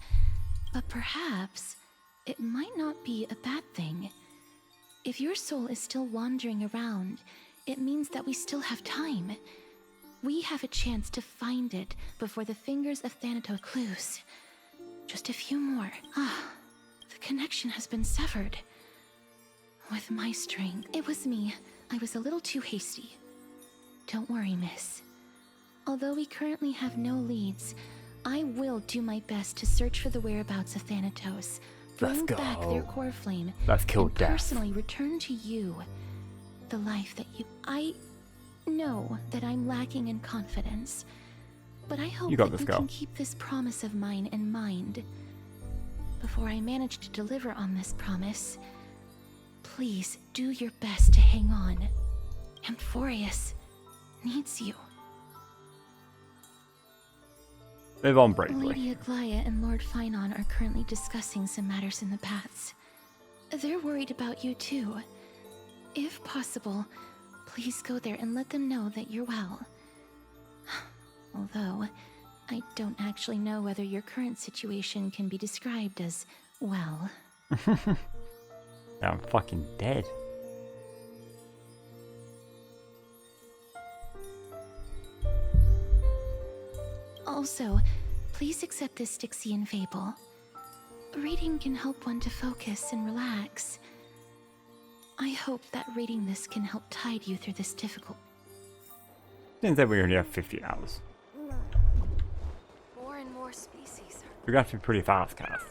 But perhaps it might not be a bad thing. If your soul is still wandering around, it means that we still have time. We have a chance to find it before the fingers of Thanatos close. Just a few more. The connection has been severed. With my strength, it was me. I was a little too hasty. Don't worry, miss. Although we currently have no leads, I will do my best to search for the whereabouts of Thanatos, bring back their core flame, Let's kill and death. personally return to you the life that you. I know that I'm lacking in confidence, but I hope You got that this, you girl. can keep this promise of mine in mind. Before I manage to deliver on this promise, please do your best to hang on. Amphorius needs you. Live on bravely. Lady Aglaia and Lord Finon are currently discussing some matters in the paths. They're worried about you too. If possible, please go there and let them know that you're well. Although, I don't actually know whether your current situation can be described as well. Yeah, I'm fucking dead. Also, please accept this Styxian fable. Reading can help one to focus and relax. I hope that reading this can help tide you through this difficult... Didn't say we only have 50 hours. More and more species are... We're gonna have to be pretty fast, Cass.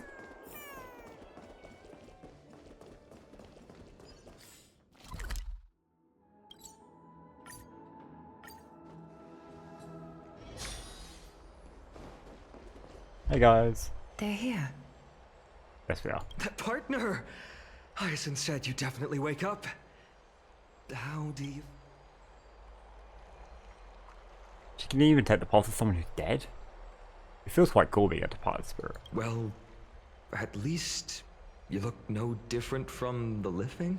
Hey guys. They're here. Yes, we are. That partner! Hyacinth said you definitely wake up. How do you... She can even take the pulse of someone who's dead. It feels quite cool being a departed spirit. Well, at least you look no different from the living.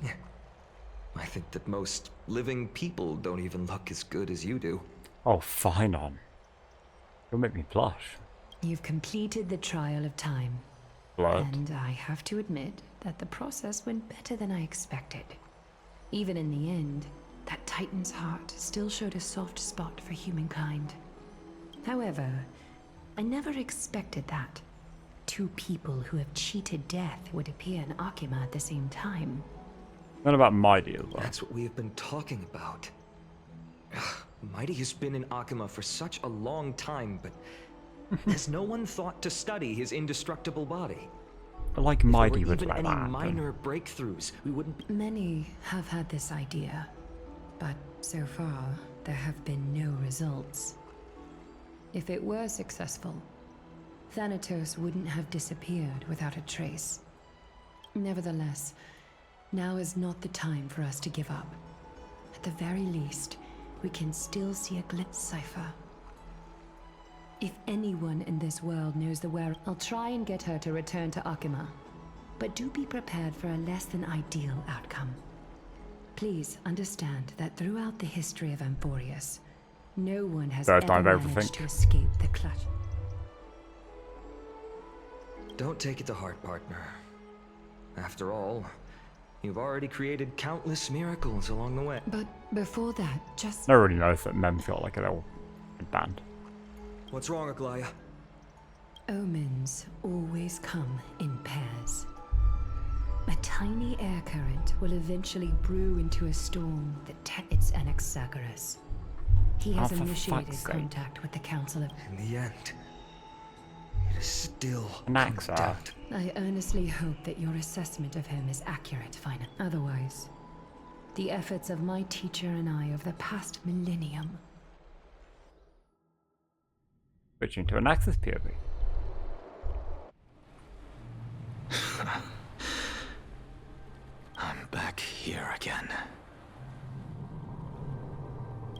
I think that most living people don't even look as good as you do. Oh, fine on. You'll make me blush. You've completed the trial of time. Blood. And I have to admit that the process went better than I expected. Even in the end, that Titan's heart still showed a soft spot for humankind. However, I never expected that. Two people who have cheated death would appear in Akima at the same time. Not about Mighty as well. That's what we have been talking about. Mighty has been in Akima for such a long time, but has no one thought to study his indestructible body? But like If there Mighty were would even let any that happen. minor breakthroughs, we wouldn't be... Many have had this idea, but so far, there have been no results. If it were successful, Thanatos wouldn't have disappeared without a trace. Nevertheless, now is not the time for us to give up. At the very least, we can still see a glimpse cipher. If anyone in this world knows the where, I'll try and get her to return to Akima. But do be prepared for a less than ideal outcome. Please understand that throughout the history of Amphorius, no one has Third ever time managed everything. to escape the clutch. Don't take it to heart, partner. After all, you've already created countless miracles along the way. But before that, just... Nobody knows that Mem's got like a little band. What's wrong, Aglaya? Omens always come in pairs. A tiny air current will eventually brew into a storm that hits Anaxagoras. He has Oh, for initiated fuck's sake. contact with the Council of... In the end, it is still Anaxa. condemned. I earnestly hope that your assessment of him is accurate, Fina. Otherwise, the efforts of my teacher and I of the past millennium... Switching to an Axis POV. I'm back here again.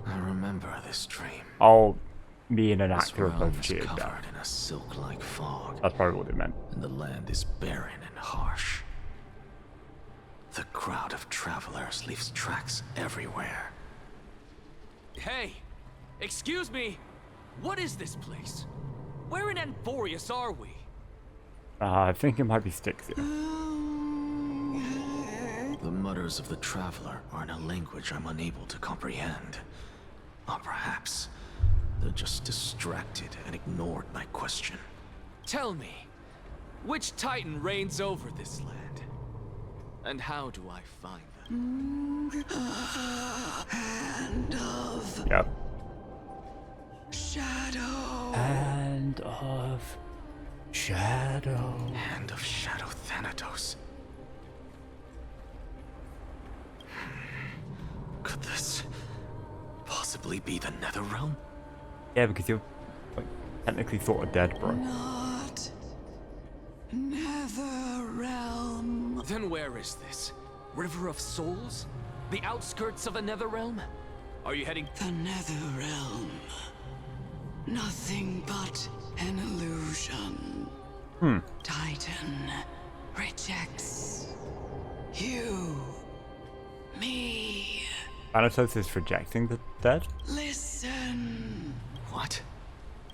I remember this dream. Oh, me and an This actor are realm both is cheated covered down. in a silk-like fog, That's probably what they meant. and the land is barren and harsh. The crowd of travelers leaves tracks everywhere. Hey! Excuse me! What is this place? Where in Amphorius are we? I think it might be Stixia. The mutters of the traveler are in a language I'm unable to comprehend. Or perhaps they're just distracted and ignored my question. Tell me, which Titan reigns over this land? And how do I find them? Yep. Shadow! Hand of Shadow. Hand of Shadow Thanatos. Could this possibly be the Netherrealm? Yeah, because you're like, technically sort of dead, bro. Not Netherrealm. Then where is this? River of Souls? The outskirts of a Netherrealm? Are you heading... The Netherrealm. Nothing but an illusion. Titan rejects you, me. Thanatos is rejecting the dead? Listen. What?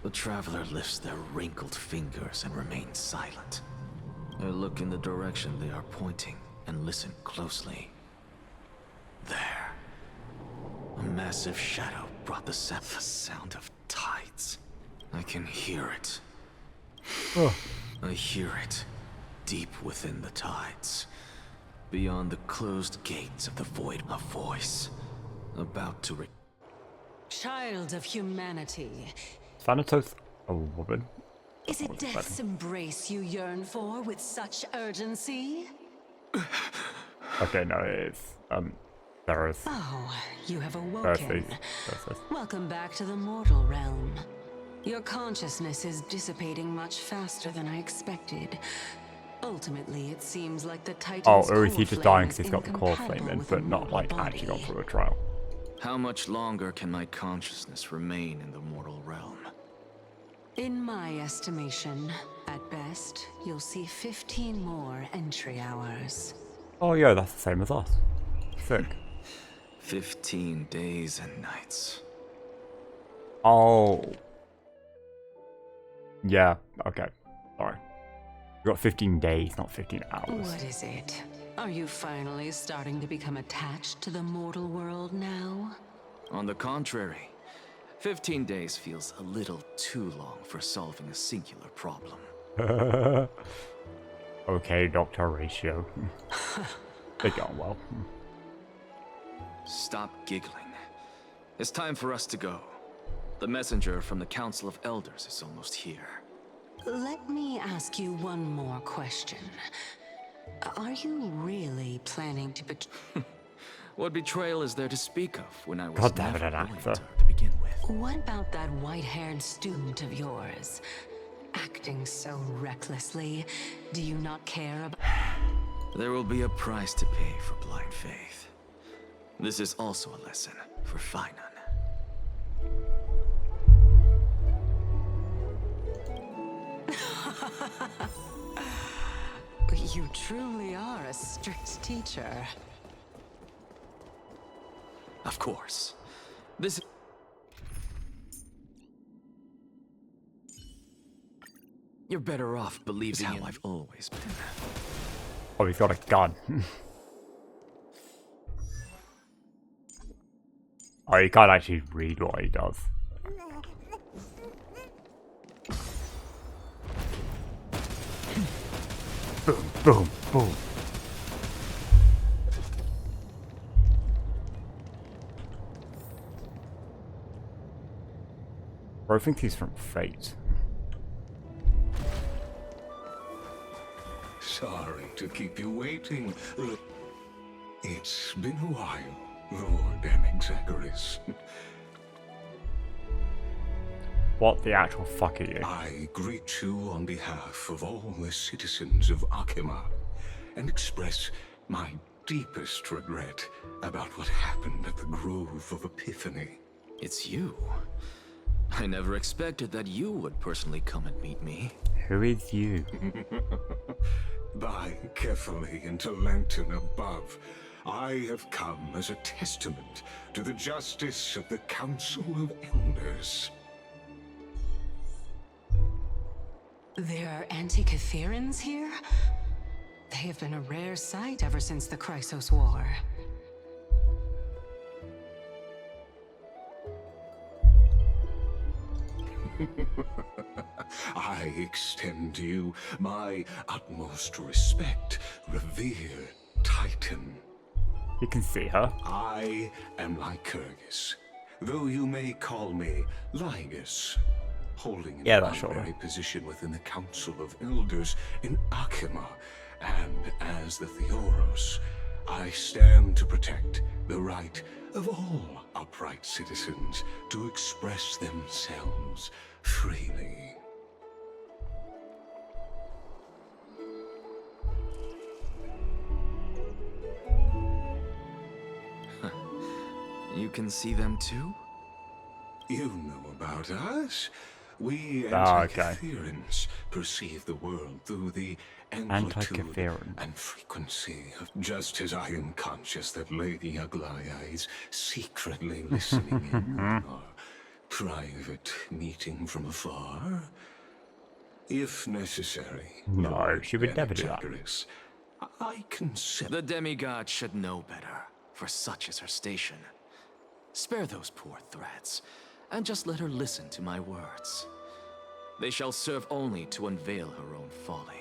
The traveler lifts their wrinkled fingers and remains silent. I look in the direction they are pointing and listen closely. There. A massive shadow brought the sound of tides. I can hear it. Oh. I hear it deep within the tides. Beyond the closed gates of the void, a voice about to Child of humanity, Thanatos a woman? is I it was death's expecting. embrace you yearn for with such urgency? Okay, no, it is. There is. Oh, you have There's awoken. this. Welcome back to the mortal realm. Your consciousness is dissipating much faster than I expected. Ultimately, it seems like the Titan's Oh, or is he core just flame dying because is he's got the core incompatible flame in, with a but not mortal like actually gone body. through a trial? How much longer can my consciousness remain in the mortal realm? In my estimation, at best, you'll see 15 more entry hours. Oh yeah, that's the same as us. Sick. 15 days and nights. Oh. Yeah, okay. Sorry. We got 15 days, not 15 hours. What is it? Are you finally starting to become attached to the mortal world now? On the contrary, 15 days feels a little too long for solving a singular problem. Okay, Dr. Ratio. They're going well. Stop giggling. It's time for us to go. The messenger from the Council of Elders is almost here. Let me ask you one more question. Are you really planning to What betrayal is there to speak of when I was God damn it, never an loyal actor. to her to begin with? What about that white-haired student of yours? Acting so recklessly, do you not care about... There will be a price to pay for blind faith. This is also a lesson for Finan. You truly are a strict teacher. Of course. This You're better off believing how I've always been. Oh, he's got a gun. Oh, you can't actually read what he does. Boom, boom, boom. Bro thinks he's from Fate. Sorry to keep you waiting. Look, it's been a while, Lord Anaxagoras. What the actual fuck are you? I greet you on behalf of all the citizens of Akima and express my deepest regret about what happened at the Grove of Epiphany. It's you. I never expected that you would personally come and meet me. Who is you? By carefully into lantern above, I have come as a testament to the justice of the Council of Elders. There are anti-Catherans here? They have been a rare sight ever since the Chrysos War. I extend to you my utmost respect, revered Titan. You can see her. I am Lycurgus, though you may call me Lygus, holding Yeah, an that's sure. honorary position within the Council of Elders in Akima, and as the Theoros, I stand to protect the right of all upright citizens to express themselves freely. You can see them too? You know about us. We Okay. anti-Catherans perceive the world through the amplitude Anti-Catheran. and frequency of, just as I am conscious that Lady Aglaya is secretly listening in on our private meeting from afar. If necessary, No, Lord she would never do that. Anaxagoras, I consider The demigod should know better, for such is her station. Spare those poor threats, and just let her listen to my words. They shall serve only to unveil her own folly.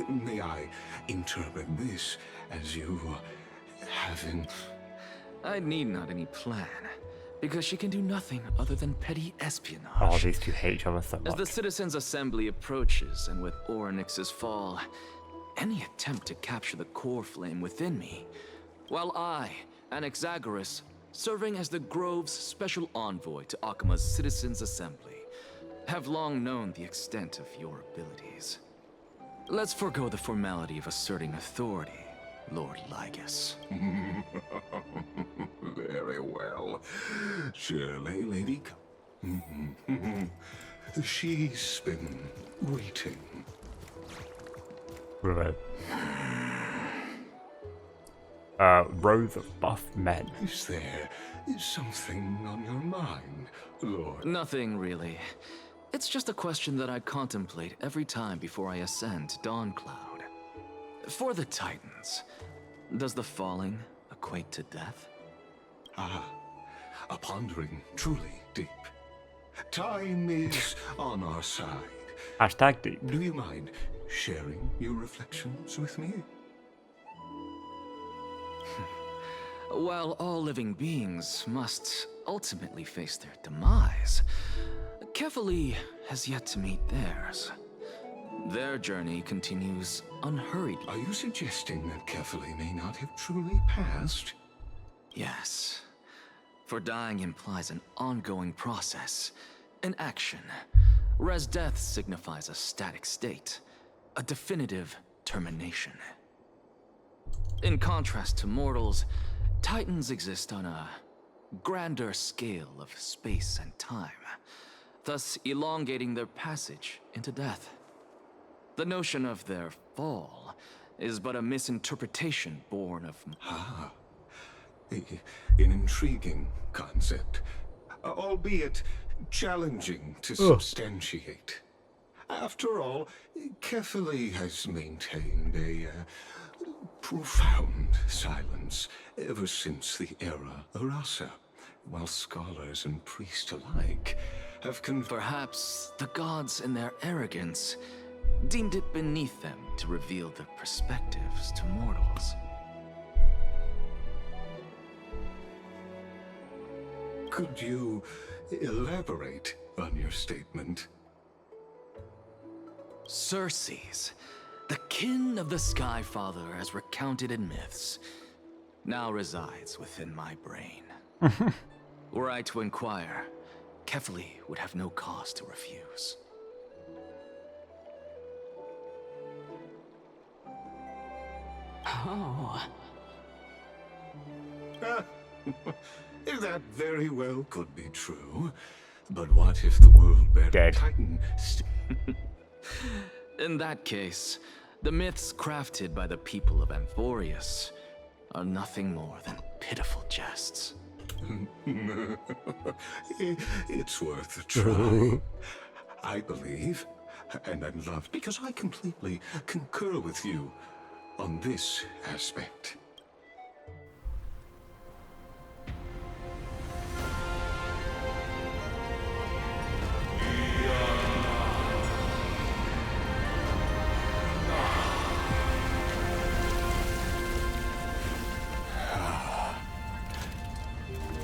May I interpret this as you having... I need not any plan, because she can do nothing other than petty espionage. Oh, these two hate each other so As the much. Citizens' Assembly approaches, and with Orynyx's fall, any attempt to capture the core flame within me, while I, Anaxagoras, serving as the Grove's special envoy to Akima's Citizens' Assembly, have long known the extent of your abilities. Let's forego the formality of asserting authority, Lord Lygus. Very well. Surely, Lady... She's been waiting. With rows of buff men. Is there something on your mind, Lord? Nothing, really. It's just a question that I contemplate every time before I ascend to Dawncloud. For the Titans, does the falling equate to death? Ah, a pondering truly deep. Time is on our side. Hashtag deep. Do you mind sharing your reflections with me? While all living beings must ultimately face their demise, Kefali has yet to meet theirs. Their journey continues unhurriedly. Are you suggesting that Kefali may not have truly passed? Yes. For dying implies an ongoing process, an action, whereas death signifies a static state, a definitive termination. In contrast to mortals, Titans exist on a grander scale of space and time, thus elongating their passage into death. The notion of their fall is but a misinterpretation born of... Ah, an intriguing concept, albeit challenging to substantiate. After all, Kefali has maintained a profound silence ever since the era Arasa, while scholars and priests alike have Perhaps the gods in their arrogance deemed it beneath them to reveal their perspectives to mortals. Could you elaborate on your statement? Circes, the kin of the Sky Father as recounted in myths, now resides within my brain. Were I to inquire, Kefali would have no cause to refuse. Oh. That very well could be true. But what if the world-bearing Dead. Titan... In that case, the myths crafted by the people of Amphorius are nothing more than pitiful jests. It's worth a try. I believe, and I'm loved because I completely concur with you on this aspect.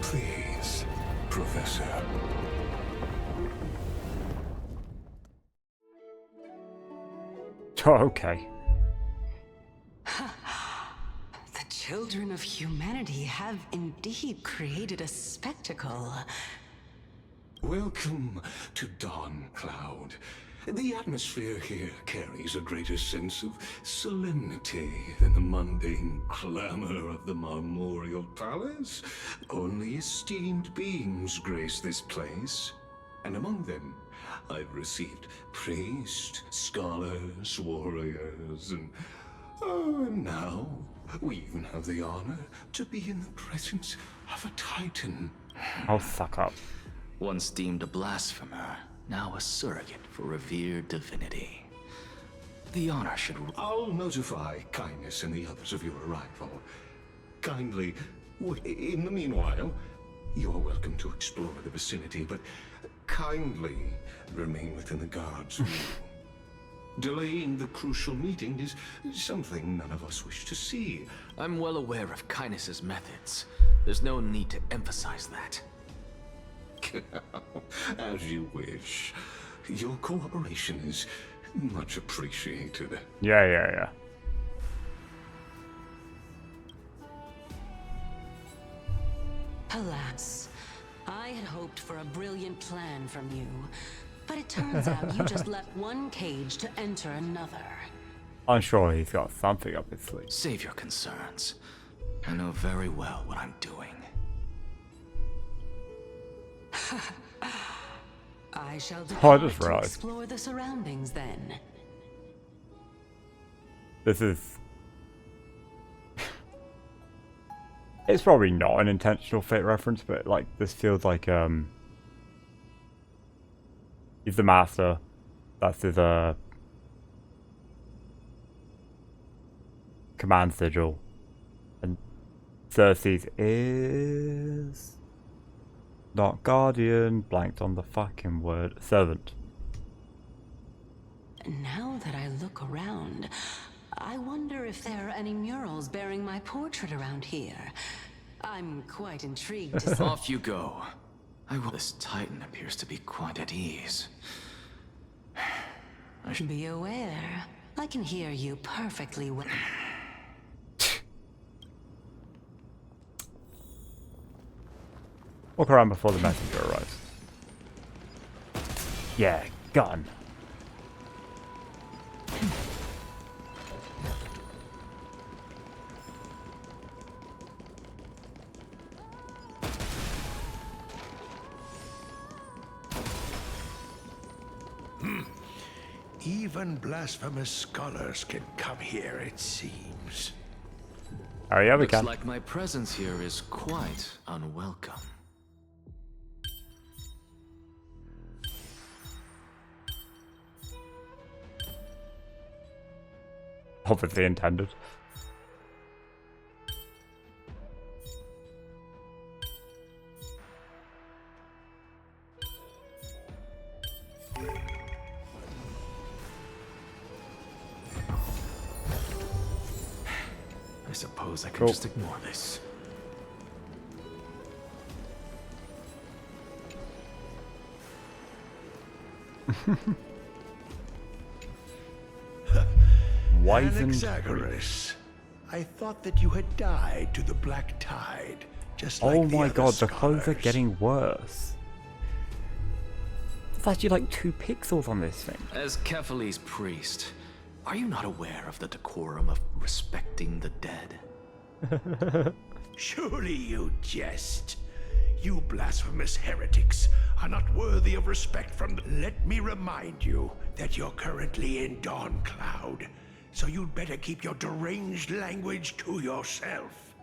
Please, Professor. Oh, okay. The children of humanity have indeed created a spectacle. Welcome to Dawncloud. The atmosphere here carries a greater sense of solemnity than the mundane clamor of the Marmorial Palace. Only esteemed beings grace this place, and among them I've received priests, scholars, warriors, and now we even have the honor to be in the presence of a Titan. I'll suck up. Once deemed a blasphemer, now a surrogate for revered divinity. The honor should... I'll notify Kindness and the others of your arrival. Kindly, in the meanwhile, you are welcome to explore the vicinity, but kindly remain within the guard's view. Delaying the crucial meeting is something none of us wish to see. I'm well aware of Kindness's methods. There's no need to emphasize that. As you wish. Your cooperation is much appreciated. Yeah. Alas, I had hoped for a brilliant plan from you. But it turns out you just left one cage to enter another. I'm sure he's got something up his sleeve. Save your concerns. I know very well what I'm doing. I shall Oh, I depart just to realized. explore the surroundings then. This is... It's probably not an intentional Fate reference, but like this feels like he's the master. That's his command sigil. And Cersei's is not guardian, blanked on the fucking word. Servant. Now that I look around, I wonder if there are any murals bearing my portrait around here. I'm quite intrigued to see. Off you go. This Titan appears to be quite at ease. Be aware, I can hear you perfectly well. Walk around before the messenger arrives. Yeah, gun. Even blasphemous scholars can come here, it seems. Oh yeah, we Looks can. like my presence here is quite unwelcome. Obviously intended. I suppose I can Cool. just ignore this. Wizened. Anaxagoras, I thought that you had died to the Black Tide, just like Oh the my other god, the clothes are scholars. getting worse. There's actually like 2 pixels on this thing. As Kefali's priest, are you not aware of the decorum of respecting the dead? Surely you jest. You blasphemous heretics are not worthy of respect from the... Let me remind you that you're currently in Dawn Cloud, so you'd better keep your deranged language to yourself.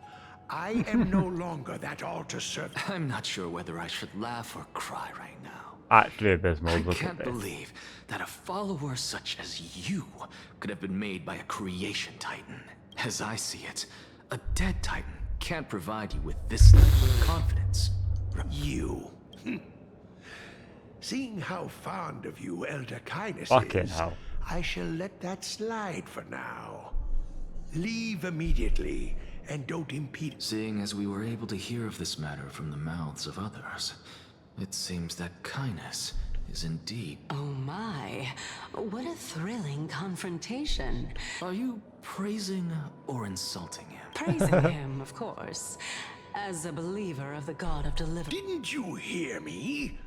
I am no longer that altar servant. I'm not sure whether I should laugh or cry right now. Actually abysmal, I look at can't this. believe that a follower such as you could have been made by a creation titan. As I see it, a dead titan can't provide you with this level of confidence. You. Seeing how fond of you Elder Kindness Fucking is, hell. I shall let that slide for now. Leave immediately, and don't impede. Seeing as we were able to hear of this matter from the mouths of others, it seems that Kindness is indeed... Oh my, what a thrilling confrontation. Are you praising or insulting him? Praising him, of course, as a believer of the god of deliverance. Didn't you hear me?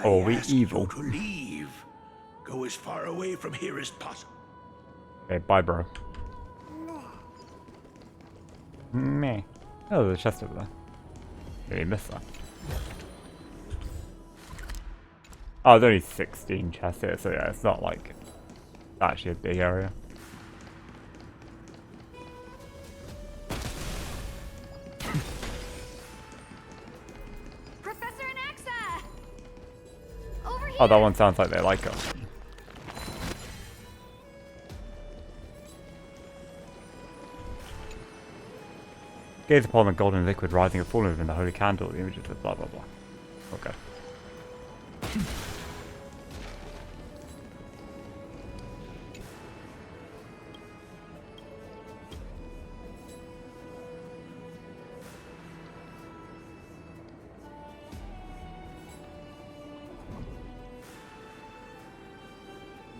Oh, I we asked evil. you to leave. Go as far away from here as possible. Okay, bye bro. Meh. Oh, there's a chest over there. Really missed that. Oh, there's only 16 chests here, so yeah, it's not like actually a big area. Professor Anaxa! Over here! Oh, that one sounds like they like us. Gaze upon the golden liquid rising and falling within the holy candle, the images of blah blah blah. Okay.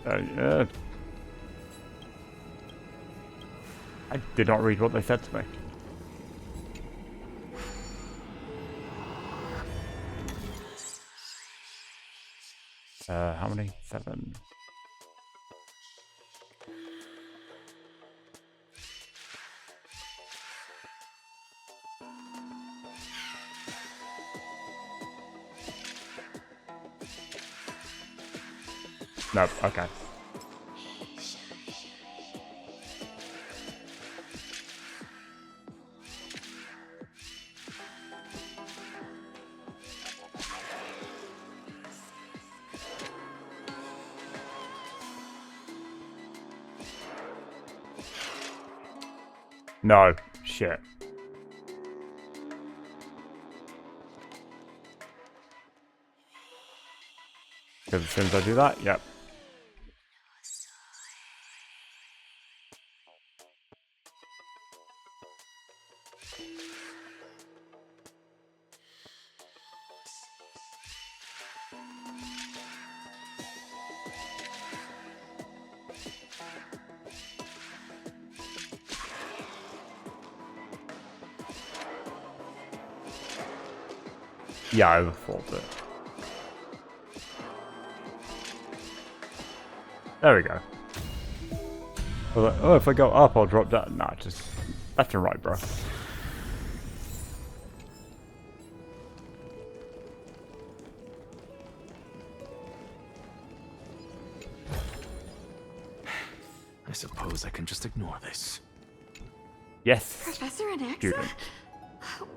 Yeah. I did not read what they said to me. How many? 7. No, okay. No, shit. Because as soon as I do that, yep. Yeah, I overthought it. There we go. I was like, oh, if I go up, I'll drop down. Nah, just left and right, bro. I suppose I can just ignore this. Yes. Professor Anaxa? Student.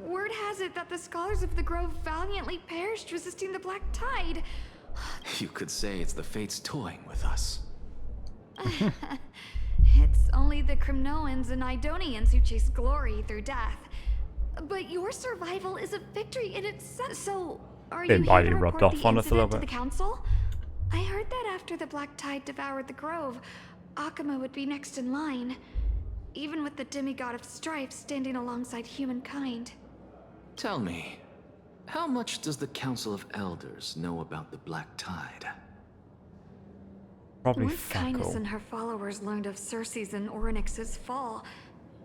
Word has it that the scholars of the Grove valiantly perished resisting the Black Tide. You could say it's the fates toying with us. It's only the Crimnoans and Idonians who chase glory through death. But your survival is a victory in itself. So, are you Been here to rubbed report off the on us a little incident to bit. the council? I heard that after the Black Tide devoured the Grove, Akuma would be next in line, even with the demigod of strife standing alongside humankind. Tell me, how much does the Council of Elders know about the Black Tide? Probably Once Kindness Feckle. and her followers learned of Circe's and Orynyx's fall,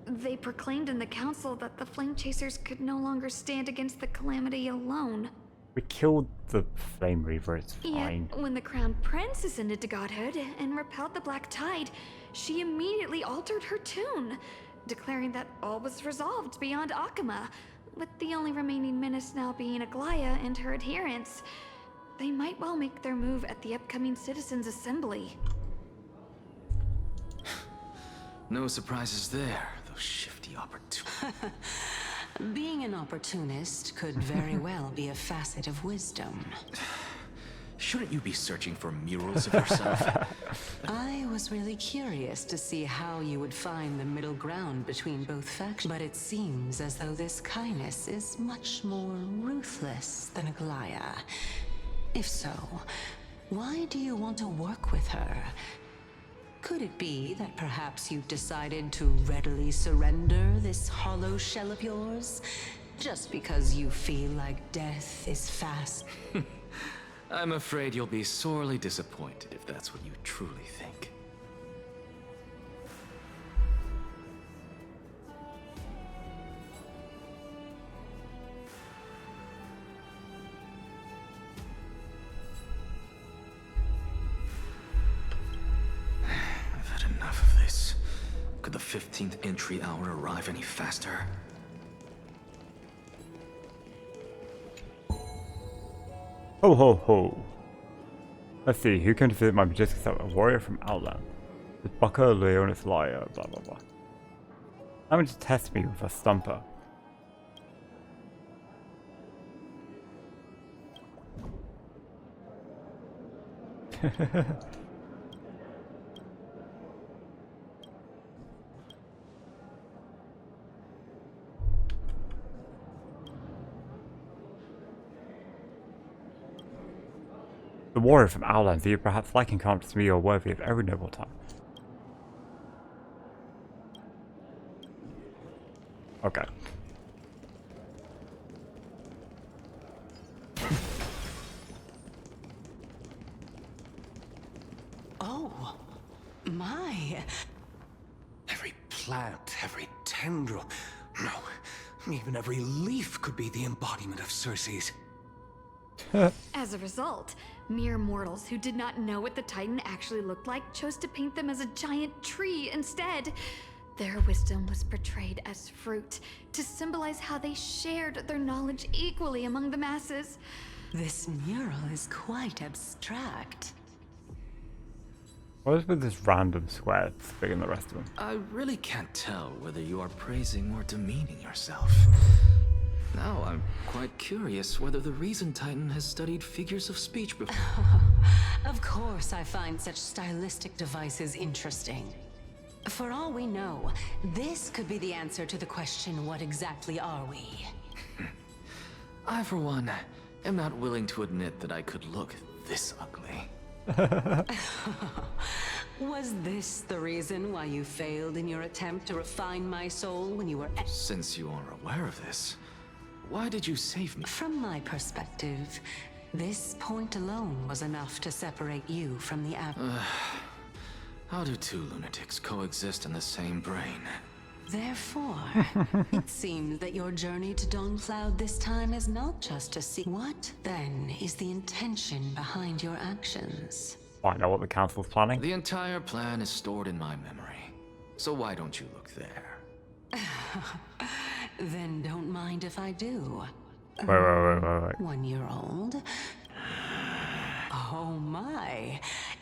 they proclaimed in the council that the Flame Chasers could no longer stand against the calamity alone. We killed the Flame Reaver, it's fine. Yet, when the Crown Prince ascended to godhood and repelled the Black Tide, she immediately altered her tune, declaring that all was resolved beyond Akuma, with the only remaining menace now being Aglaya and her adherents. They might well make their move at the upcoming Citizens' Assembly. No surprises there, those shifty opportunities. Being an opportunist could very well be a facet of wisdom. Shouldn't you be searching for murals of yourself? I was really curious to see how you would find the middle ground between both factions. But it seems as though this kindness is much more ruthless than Aglaya. If so, why do you want to work with her? Could it be that perhaps you've decided to readily surrender this hollow shell of yours? Just because you feel like death is fast? I'm afraid you'll be sorely disappointed if that's what you truly think. I've had enough of this. Could the 15th entry hour arrive any faster? Ho ho ho. Let's see, who came to visit my majestic self? A warrior from Outland. With Bucker, Leonis, Liar, blah blah blah. I'm going to test me with a stumper. The warrior from Outland, you perhaps like encounters me or worthy of every noble time. Okay. Oh, my. Every plant, every tendril, no, even every leaf could be the embodiment of Circe's. As a result, mere mortals who did not know what the Titan actually looked like chose to paint them as a giant tree instead. Their wisdom was portrayed as fruit, to symbolize how they shared their knowledge equally among the masses. This mural is quite abstract. What is with this random square that's bigger than the rest of them? I really can't tell whether you are praising or demeaning yourself. Now I'm quite curious whether the Reason Titan has studied figures of speech before. Of course I find such stylistic devices interesting. For all we know, this could be the answer to the question, what exactly are we? I, for one, am not willing to admit that I could look this ugly. Was this the reason why you failed in your attempt to refine my soul when you were... Since you are aware of this, why did you save me? From my perspective, this point alone was enough to separate you from the How do two lunatics coexist in the same brain? Therefore, it seems that your journey to Dawncloud this time is not just to see. What, then, is the intention behind your actions? I know what the council's planning. The entire plan is stored in my memory. So why don't you look there? Then don't mind if I do. Wait. 1 year old? Oh my.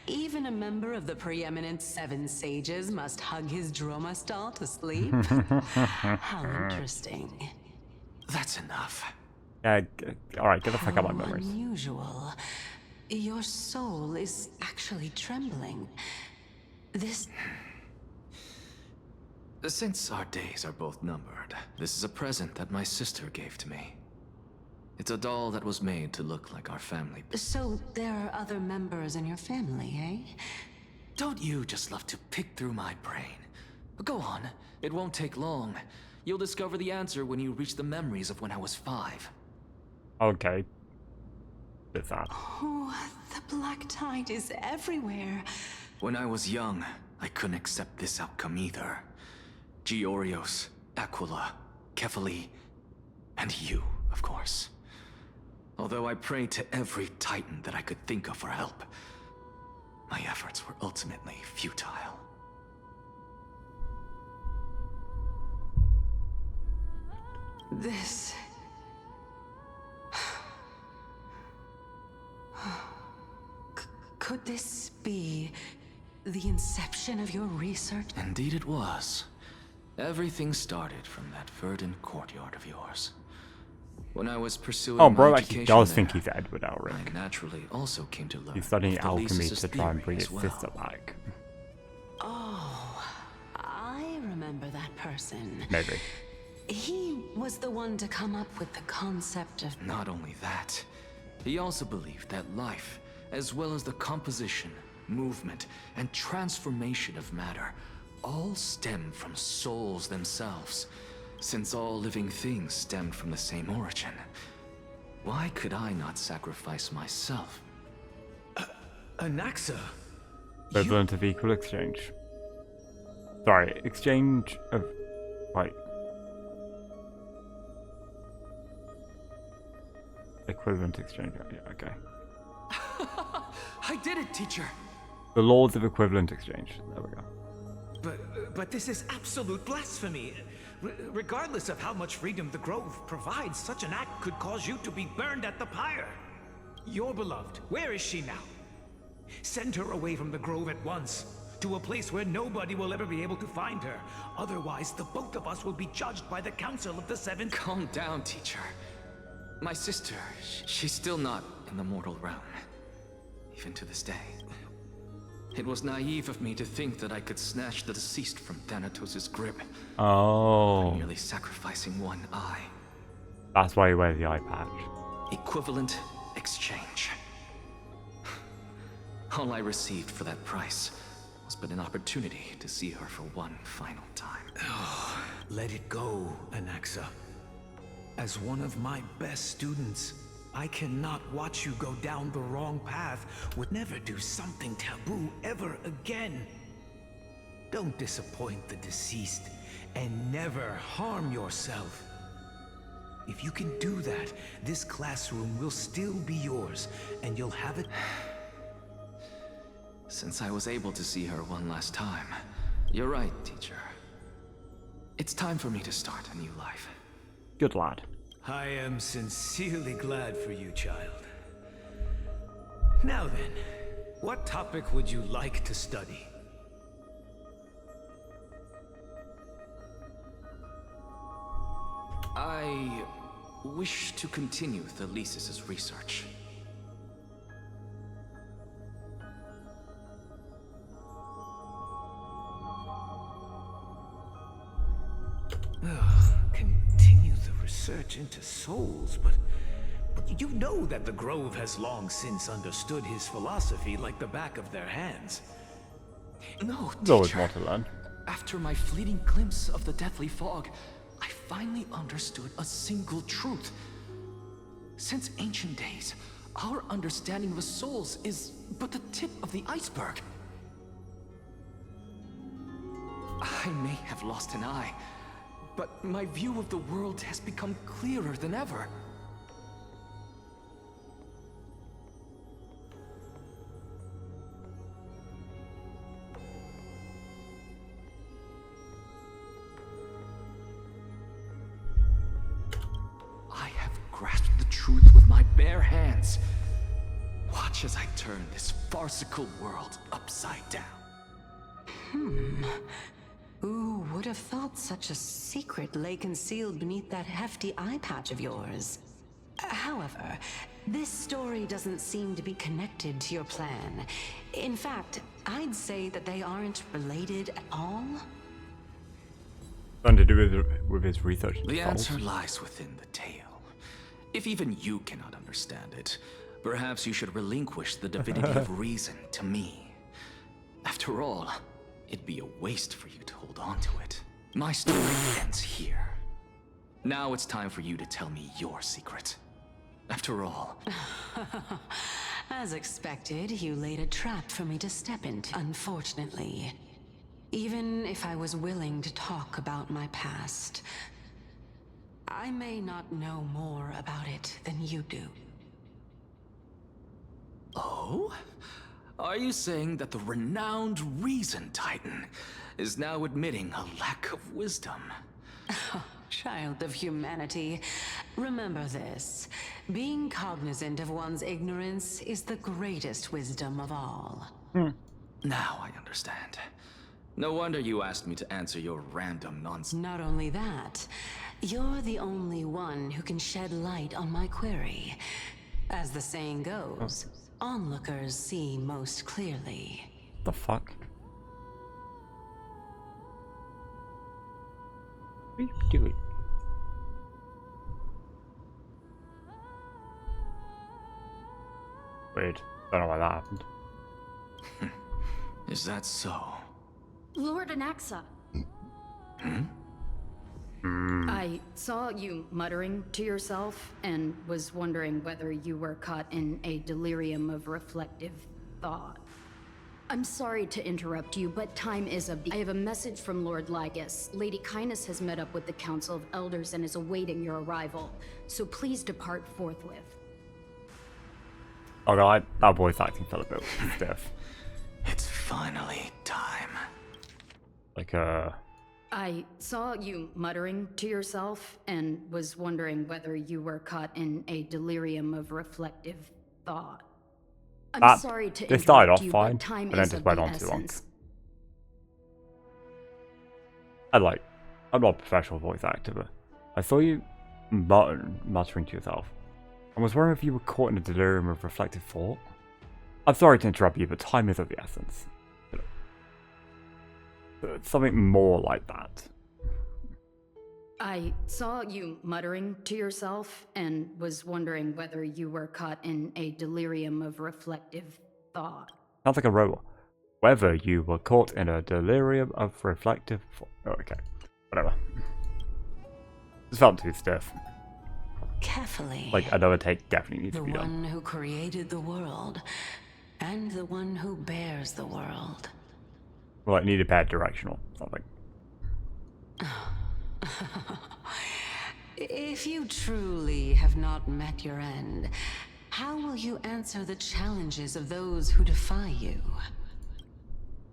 Even a member of the preeminent Seven Sages must hug his droma stall to sleep? How interesting. That's enough. Yeah, alright, get the fuck out of my How memories. unusual. Your soul is actually trembling. This... Since our days are both numbered, this is a present that my sister gave to me. It's a doll that was made to look like our family. So there are other members in your family, eh? Don't you just love to pick through my brain? Go on, it won't take long. You'll discover the answer when you reach the memories of when I was 5. Okay. It's that. Oh, the black tide is everywhere. When I was young, I couldn't accept this outcome either. Georios, Aquila, Kefali, and you, of course. Although I prayed to every Titan that I could think of for help, my efforts were ultimately futile. This... Could this be the inception of your research? Indeed it was. Everything started from that verdant courtyard of yours. When I was pursuing Oh, bro my actually education does think there, he's Edward I Elric. naturally also came to learn He's studying of the alchemy Leases' to try and theory bring as his well. sister back. Oh, I remember that person. Maybe. He was the one to come up with the concept of... Not only that, he also believed that life, as well as the composition, movement, and transformation of matter, all stem from souls themselves, since all living things stemmed from the same origin. Why could I not sacrifice myself? Anaxa? Equivalent of equal exchange. Sorry, exchange of... Wait. Equivalent exchange, yeah, okay. I did it, teacher! The laws of equivalent exchange. There we go. But this is absolute blasphemy. Regardless of how much freedom the Grove provides, such an act could cause you to be burned at the pyre. Your beloved, where is she now? Send her away from the Grove at once, to a place where nobody will ever be able to find her. Otherwise, the both of us will be judged by the Council of the Seven. Calm down, teacher. My sister, she's still not in the mortal realm. Even to this day. It was naive of me to think that I could snatch the deceased from Thanatos' grip. Oh. By merely sacrificing one eye. That's why you wear the eye patch. Equivalent exchange. All I received for that price was but an opportunity to see her for one final time. Let it go, Anaxa. As one of my best students, I cannot watch you go down the wrong path. Would never do something taboo ever again. Don't disappoint the deceased, and never harm yourself. If you can do that, this classroom will still be yours, and you'll have it. Since I was able to see her one last time, you're right, teacher. It's time for me to start a new life. Good lad. I am sincerely glad for you, child. Now then, what topic would you like to study? I wish to continue Thelesis' research. Continue the research into souls, but you know that the Grove has long since understood his philosophy like the back of their hands. No, There's always teacher. more to learn. After my fleeting glimpse of the deathly fog, I finally understood a single truth. Since ancient days, our understanding of the souls is but the tip of the iceberg. I may have lost an eye, but my view of the world has become clearer than ever. I have grasped the truth with my bare hands. Watch as I turn this farcical world upside down. Who would have thought such a secret lay concealed beneath that hefty eye patch of yours? However, this story doesn't seem to be connected to your plan. In fact, I'd say that they aren't related at all. Something to do with his research. into The souls. answer lies within the tale. If even you cannot understand it, perhaps you should relinquish the divinity of reason to me. After all, it'd be a waste for you to hold on to it. My story ends here. Now it's time for you to tell me your secret. After all, As expected, you laid a trap for me to step into. Unfortunately, even if I was willing to talk about my past, I may not know more about it than you do. oh? Are you saying that the renowned Reason Titan is now admitting a lack of wisdom? Child of humanity, remember this. Being cognizant of one's ignorance is the greatest wisdom of all. Now I understand. No wonder you asked me to answer your random nonsense. Not only that, you're the only one who can shed light on my query. As the saying goes, onlookers see most clearly. The fuck? What are you doing? Weird. Don't know why that happened. Is that so? Lord Anaxa. I saw you muttering to yourself and was wondering whether you were caught in a delirium of reflective thought. I'm sorry to interrupt you, but time is of the... I have a message from Lord Lygus. Lady Kindness has met up with the Council of Elders and is awaiting your arrival, so please depart forthwith. Oh god, that voice acting felt a bit stiff. It's finally time. Like, I saw you muttering to yourself and was wondering whether you were caught in a delirium of reflective thought. I'm sorry to this started interrupt off you, fine, but time and then is just of went the on too long. essence. I'm not a professional voice actor, but I saw you muttering to yourself. I was wondering if you were caught in a delirium of reflective thought. I'm sorry to interrupt you, but time is of the essence. Something more like that. I saw you muttering to yourself and was wondering whether you were caught in a delirium of reflective thought. Sounds like a robot. Whether you were caught in a delirium of reflective thought. Oh, okay. Whatever. This felt too stiff. carefully. Like, another take definitely needs The to be done. one who created the world, and the one who bears the world. Well, it needed bad directional something. If you truly have not met your end, how will you answer the challenges of those who defy you?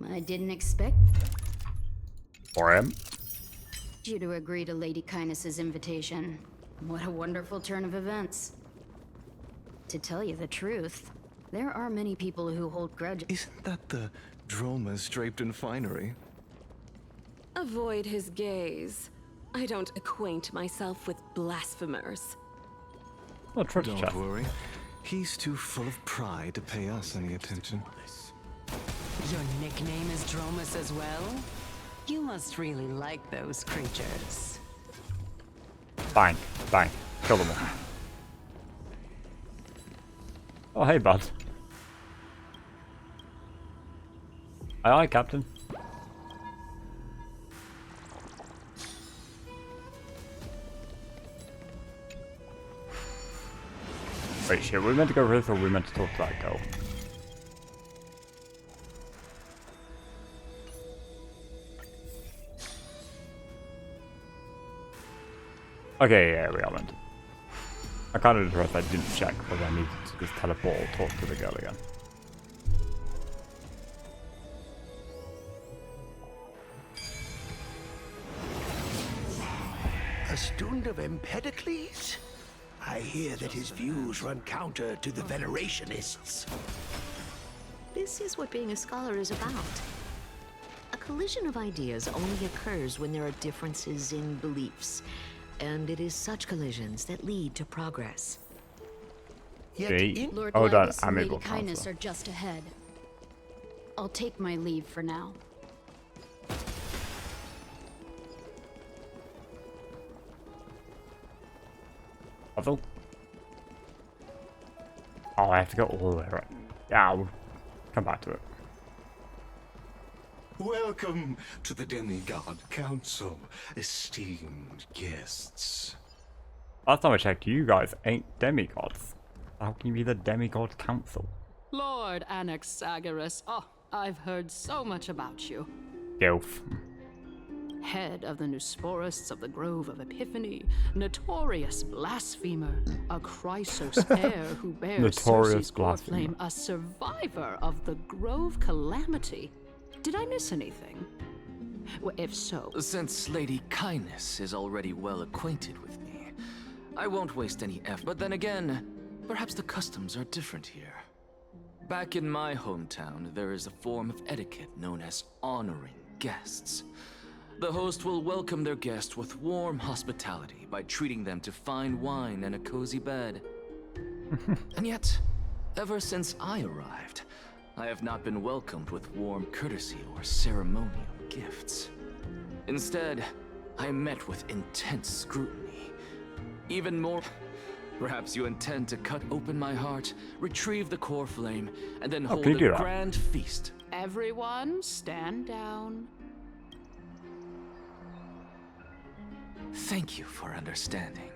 I didn't expect Or him. you to agree to Lady Kindness's invitation. What a wonderful turn of events. To tell you the truth, there are many people who hold grudges. Isn't that the dromas draped in finery? Avoid his gaze. I don't acquaint myself with blasphemers. Well, treasure Don't chest. worry. He's too full of pride to pay us any attention. Your nickname is Dromus as well? You must really like those creatures. Bang, bang. Kill them all. Oh, hey, bud. Aye, aye, Captain. Wait, shit, were we meant to go for this or were we meant to talk to that girl? Okay, yeah, we are meant to. I kind of regret I didn't check whether I needed to just teleport or talk to the girl again. A student of Empedocles? I hear that his views run counter to the Venerationists. This is what being a scholar is about. A collision of ideas only occurs when there are differences in beliefs, and it is such collisions that lead to progress. Lord Hold on, Lygus I'm and able Lady to Kindness answer. are just ahead. I'll take my leave for now. Puzzle? Oh, I have to go all the way right. Yeah, we'll come back to it. Welcome to the Demigod Council, esteemed guests. Last time I checked, you guys ain't demigods. How can you be the Demigod Council? Lord Anaxagoras, oh, I've heard so much about you. Gilf. Head of the Nusporists of the Grove of Epiphany, notorious blasphemer, a Chrysos heir who bears Notorious Circe's core blasphemer. flame, a survivor of the Grove calamity. Did I miss anything? Well, if so, Since Lady Kindness is already well acquainted with me, I won't waste any effort. But then again, perhaps the customs are different here. Back in my hometown, there is a form of etiquette known as honoring guests. The host will welcome their guest with warm hospitality by treating them to fine wine and a cozy bed. And yet, ever since I arrived, I have not been welcomed with warm courtesy or ceremonial gifts. Instead, I am met with intense scrutiny. Even more, perhaps you intend to cut open my heart, retrieve the core flame, and then hold can you do a that? grand feast. everyone stand down. Thank you for understanding.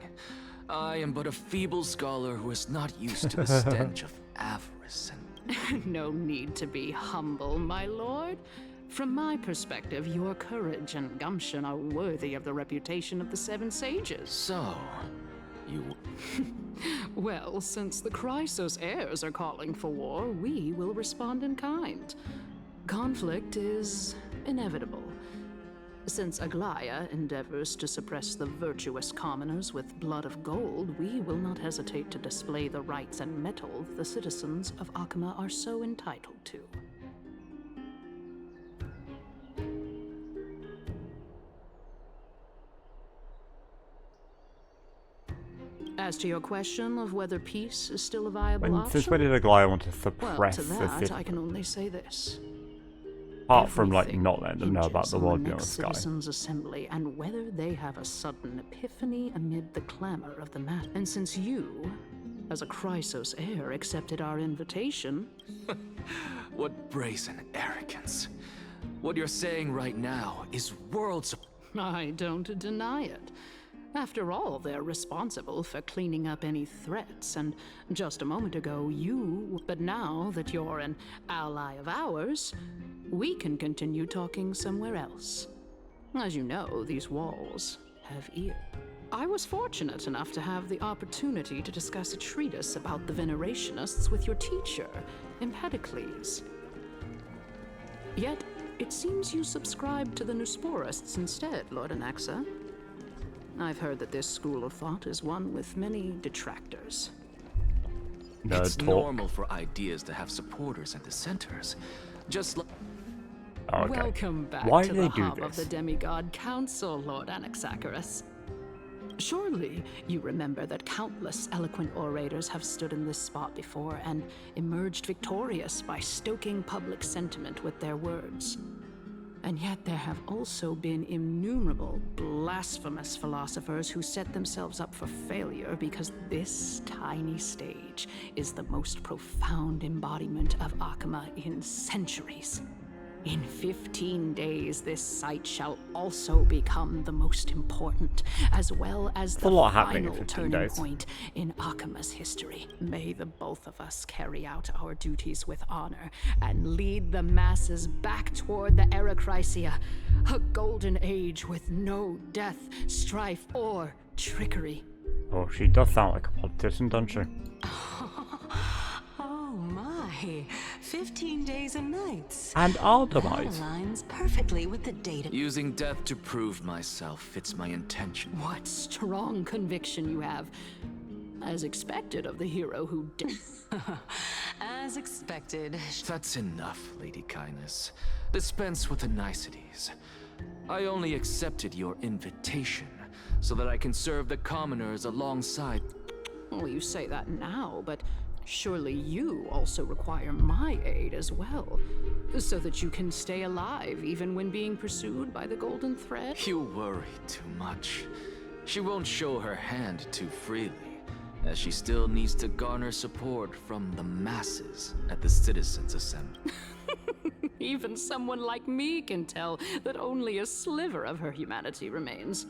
I am but a feeble scholar who is not used to the stench of avarice and No need to be humble, my lord. From my perspective, your courage and gumption are worthy of the reputation of the Seven Sages. So, you... Well, since the Chrysos heirs are calling for war, we will respond in kind. Conflict is inevitable. Since Aglaya endeavors to suppress the virtuous commoners with blood of gold, we will not hesitate to display the rights and mettle the citizens of Akama are so entitled to. As to your question of whether peace is still a viable option, Since when did Aglaya want to well, suppress to the that, city? I can only say this. Apart from, like, Everything not letting them know about hinges the on world the beyond the next sky. citizens' assembly and whether they have a sudden epiphany amid the clamor of the matter. And since you, as a Chrysos heir, accepted our invitation, What brazen arrogance. What you're saying right now is worlds of... I don't deny it. After all, they're responsible for cleaning up any threats, and just a moment ago but now that you're an ally of ours, we can continue talking somewhere else. As you know, these walls have ears. I was fortunate enough to have the opportunity to discuss a treatise about the Venerationists with your teacher, Empedocles. Yet, it seems you subscribe to the Nusporists instead, Lord Anaxa. I've heard that this school of thought is one with many detractors. It's normal for ideas to have supporters and dissenters. Just like... Okay. Welcome back Why to do the they do hub of this? the Demigod Council, Lord Anaxagoras. Surely you remember that countless eloquent orators have stood in this spot before and emerged victorious by stoking public sentiment with their words. And yet there have also been innumerable blasphemous philosophers who set themselves up for failure because this tiny stage is the most profound embodiment of Akama in centuries. In 15 days, this site shall also become the most important, as well as the final turning point in Akama's history. May the both of us carry out our duties with honor and lead the masses back toward the Era Chrysia, a golden age with no death, strife, or trickery. Oh, she does sound like a politician, doesn't she? Oh my, 15 days and nights. And our That demise. aligns perfectly with the data. Using death to prove myself fits my intention. What strong conviction you have. As expected of the hero who did. As expected. That's enough, Lady Kindness. Dispense with the niceties. I only accepted your invitation so that I can serve the commoners alongside. Well, you say that now, but surely you also require my aid as well, so that you can stay alive even when being pursued by the Golden Thread? You worry too much. She won't show her hand too freely, as she still needs to garner support from the masses at the Citizens' Assembly. Even someone like me can tell that only a sliver of her humanity remains.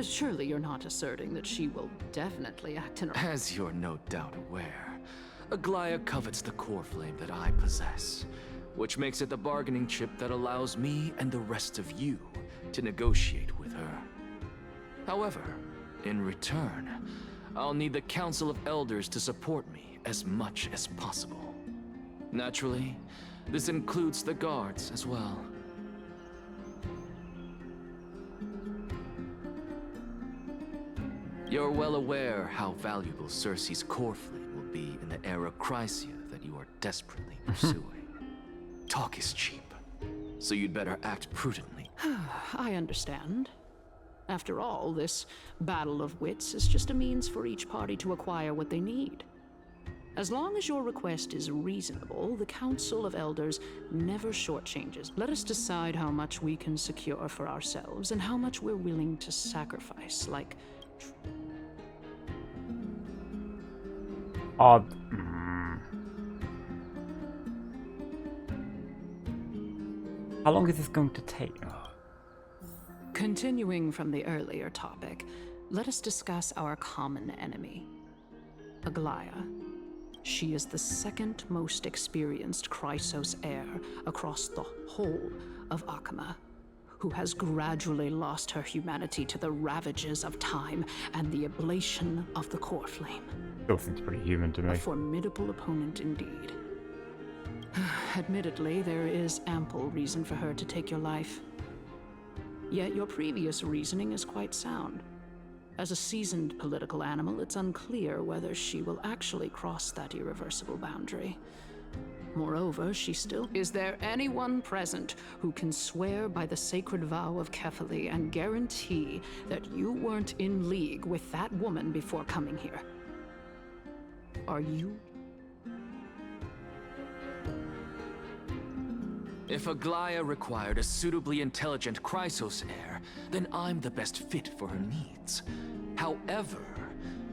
Surely you're not asserting that she will definitely act in her... As you're no doubt aware, Aglaya covets the core flame that I possess, which makes it the bargaining chip that allows me and the rest of you to negotiate with her. However, in return, I'll need the Council of Elders to support me as much as possible. Naturally, this includes the guards as well. You're well aware how valuable Circe's core flame will be in the Era Chrysia that you are desperately pursuing. Talk is cheap, so you'd better act prudently. I understand. After all, this battle of wits is just a means for each party to acquire what they need. As long as your request is reasonable, the Council of Elders never shortchanges. Let us decide how much we can secure for ourselves and how much we're willing to sacrifice, like... How long is this going to take? Continuing from the earlier topic, let us discuss our common enemy, Aglaya. She is the second most experienced Chrysos heir across the whole of Akama, who has gradually lost her humanity to the ravages of time and the ablation of the core flame. Still seems pretty human to me. A formidable opponent indeed. Admittedly, there is ample reason for her to take your life. Yet your previous reasoning is quite sound. As a seasoned political animal, it's unclear whether she will actually cross that irreversible boundary. Moreover, she still... Is there anyone present who can swear by the sacred vow of Kefali and guarantee that you weren't in league with that woman before coming here? Are you? If Aglaya required a suitably intelligent Chrysos heir, then I'm the best fit for her needs. However,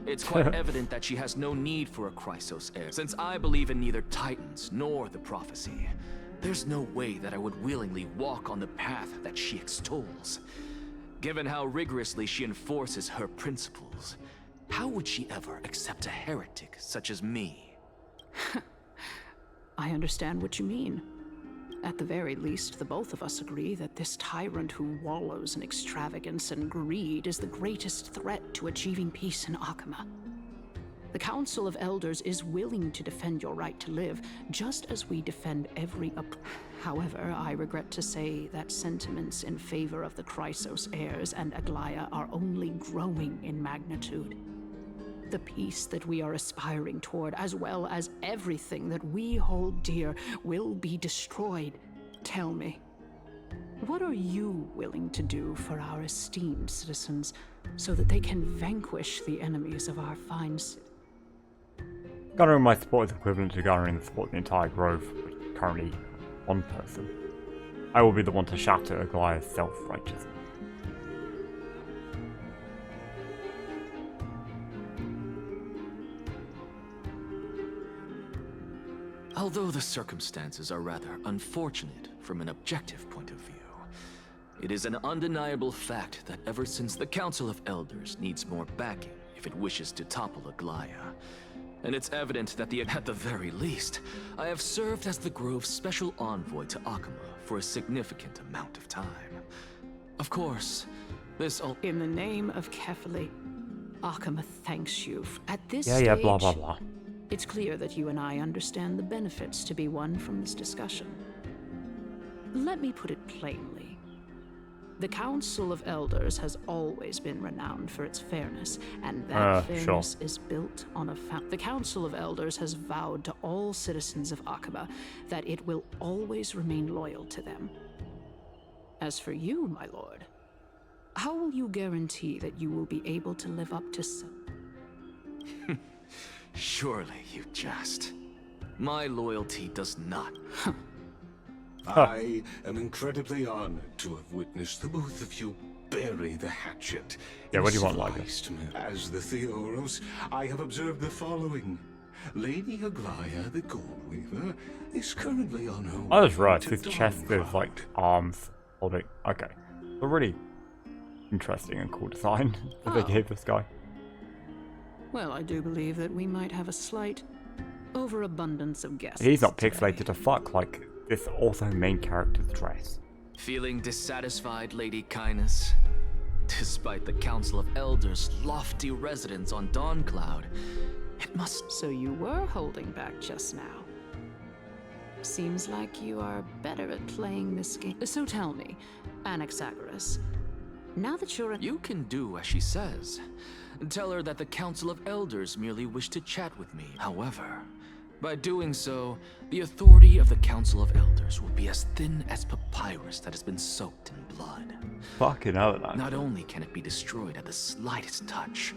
it's quite evident that she has no need for a Chrysos heir, since I believe in neither Titans nor the prophecy. There's no way that I would willingly walk on the path that she extols. Given how rigorously she enforces her principles, how would she ever accept a heretic such as me? I understand what you mean. At the very least, the both of us agree that this tyrant who wallows in extravagance and greed is the greatest threat to achieving peace in Akama. The Council of Elders is willing to defend your right to live, just as we defend every However, I regret to say that sentiments in favor of the Chrysos heirs and Aglaya are only growing in magnitude. The peace that we are aspiring toward, as well as everything that we hold dear, will be destroyed. Tell me, what are you willing to do for our esteemed citizens so that they can vanquish the enemies of our fine city? Garnering my support is equivalent to garnering the support of the entire grove, but currently one person. I will be the one to shatter Aglaya's self-righteousness. Although the circumstances are rather unfortunate from an objective point of view, it is an undeniable fact that ever since the Council of Elders needs more backing if it wishes to topple Aglaya, and it's evident that at the very least, I have served as the Grove's special envoy to Akama for a significant amount of time. Of course, this all— In the name of Kefali, Akama thanks you. At this Yeah, stage, blah blah blah. It's clear that you and I understand the benefits to be won from this discussion. Let me put it plainly. The Council of Elders has always been renowned for its fairness, and that fairness is built on a fact. The Council of Elders has vowed to all citizens of Akaba that it will always remain loyal to them. As for you, my lord, how will you guarantee that you will be able to live up to Surely you jest. My loyalty does not. I am incredibly honored to have witnessed the both of you bury the hatchet. Yeah, what do you want, Liger? As the Theoros, I have observed the following. Lady Aglaya, the Gold Weaver, is currently on her way. I was right, to his chest is like arms holding. Okay. A really interesting and cool design that they gave this guy. Well, I do believe that we might have a slight overabundance of guests. He's not pixelated to fuck like this also main character's dress. Feeling dissatisfied, Lady Kindness? Despite the Council of Elders' lofty residence on Dawncloud, it must— So you were holding back just now. Seems like you are better at playing this game. So tell me, Anaxagoras, now that you're— You can do as she says. Tell her that the Council of Elders merely wish to chat with me. However, by doing so, the authority of the Council of Elders will be as thin as papyrus that has been soaked in blood. Fucking hell, that. Not only can it be destroyed at the slightest touch,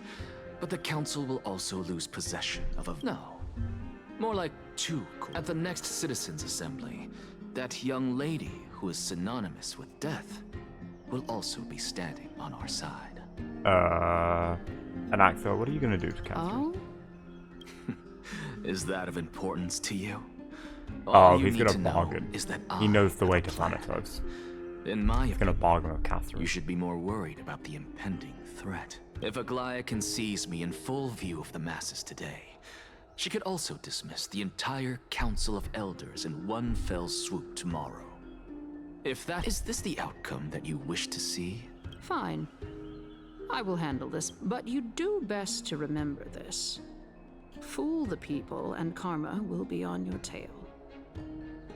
but the Council will also lose possession of a— No. More like two. At the next Citizens' Assembly, that young lady who is synonymous with death will also be standing on our side. And Axel, what are you gonna do to Castorice? Oh? Is that of importance to you? Oh, he's gonna bargain. He knows the way to Thanatos. In my He's gonna bargain with Castorice. You should be more worried about the impending threat. If Aglaya can seize me in full view of the masses today, she could also dismiss the entire Council of Elders in one fell swoop tomorrow. If that— Is this the outcome that you wish to see? Fine. I will handle this, but you do best to remember this. Fool the people and karma will be on your tail.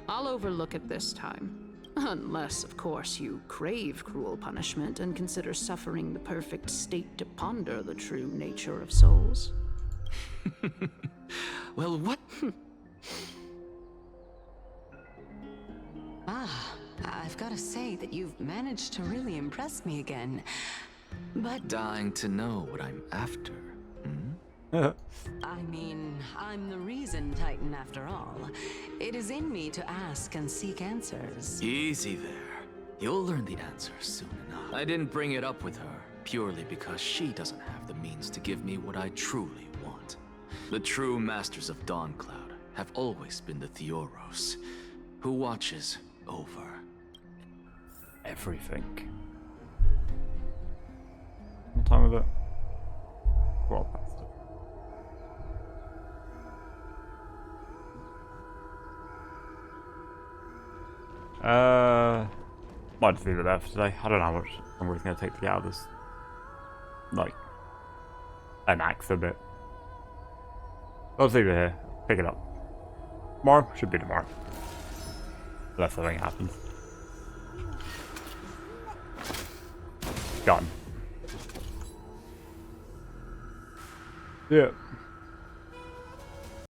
I'll overlook it this time. Unless, of course, you crave cruel punishment and consider suffering the perfect state to ponder the true nature of souls. Well, what? I've got to say that you've managed to really impress me again. But Dying to know what I'm after. I mean, I'm the reason Titan after all. It is in me to ask and seek answers. Easy there. You'll learn the answers soon enough. I didn't bring it up with her purely because she doesn't have the means to give me what I truly want. The true masters of Dawncloud have always been the Theoros, who watches over everything. time with it. Well past it. Might just leave it there for today. I don't know how much longer it's going to take to get out of this, like, an axe a bit. Let's leave it here. Pick it up. Tomorrow? Should be tomorrow. Unless something happens. Done. Yeah.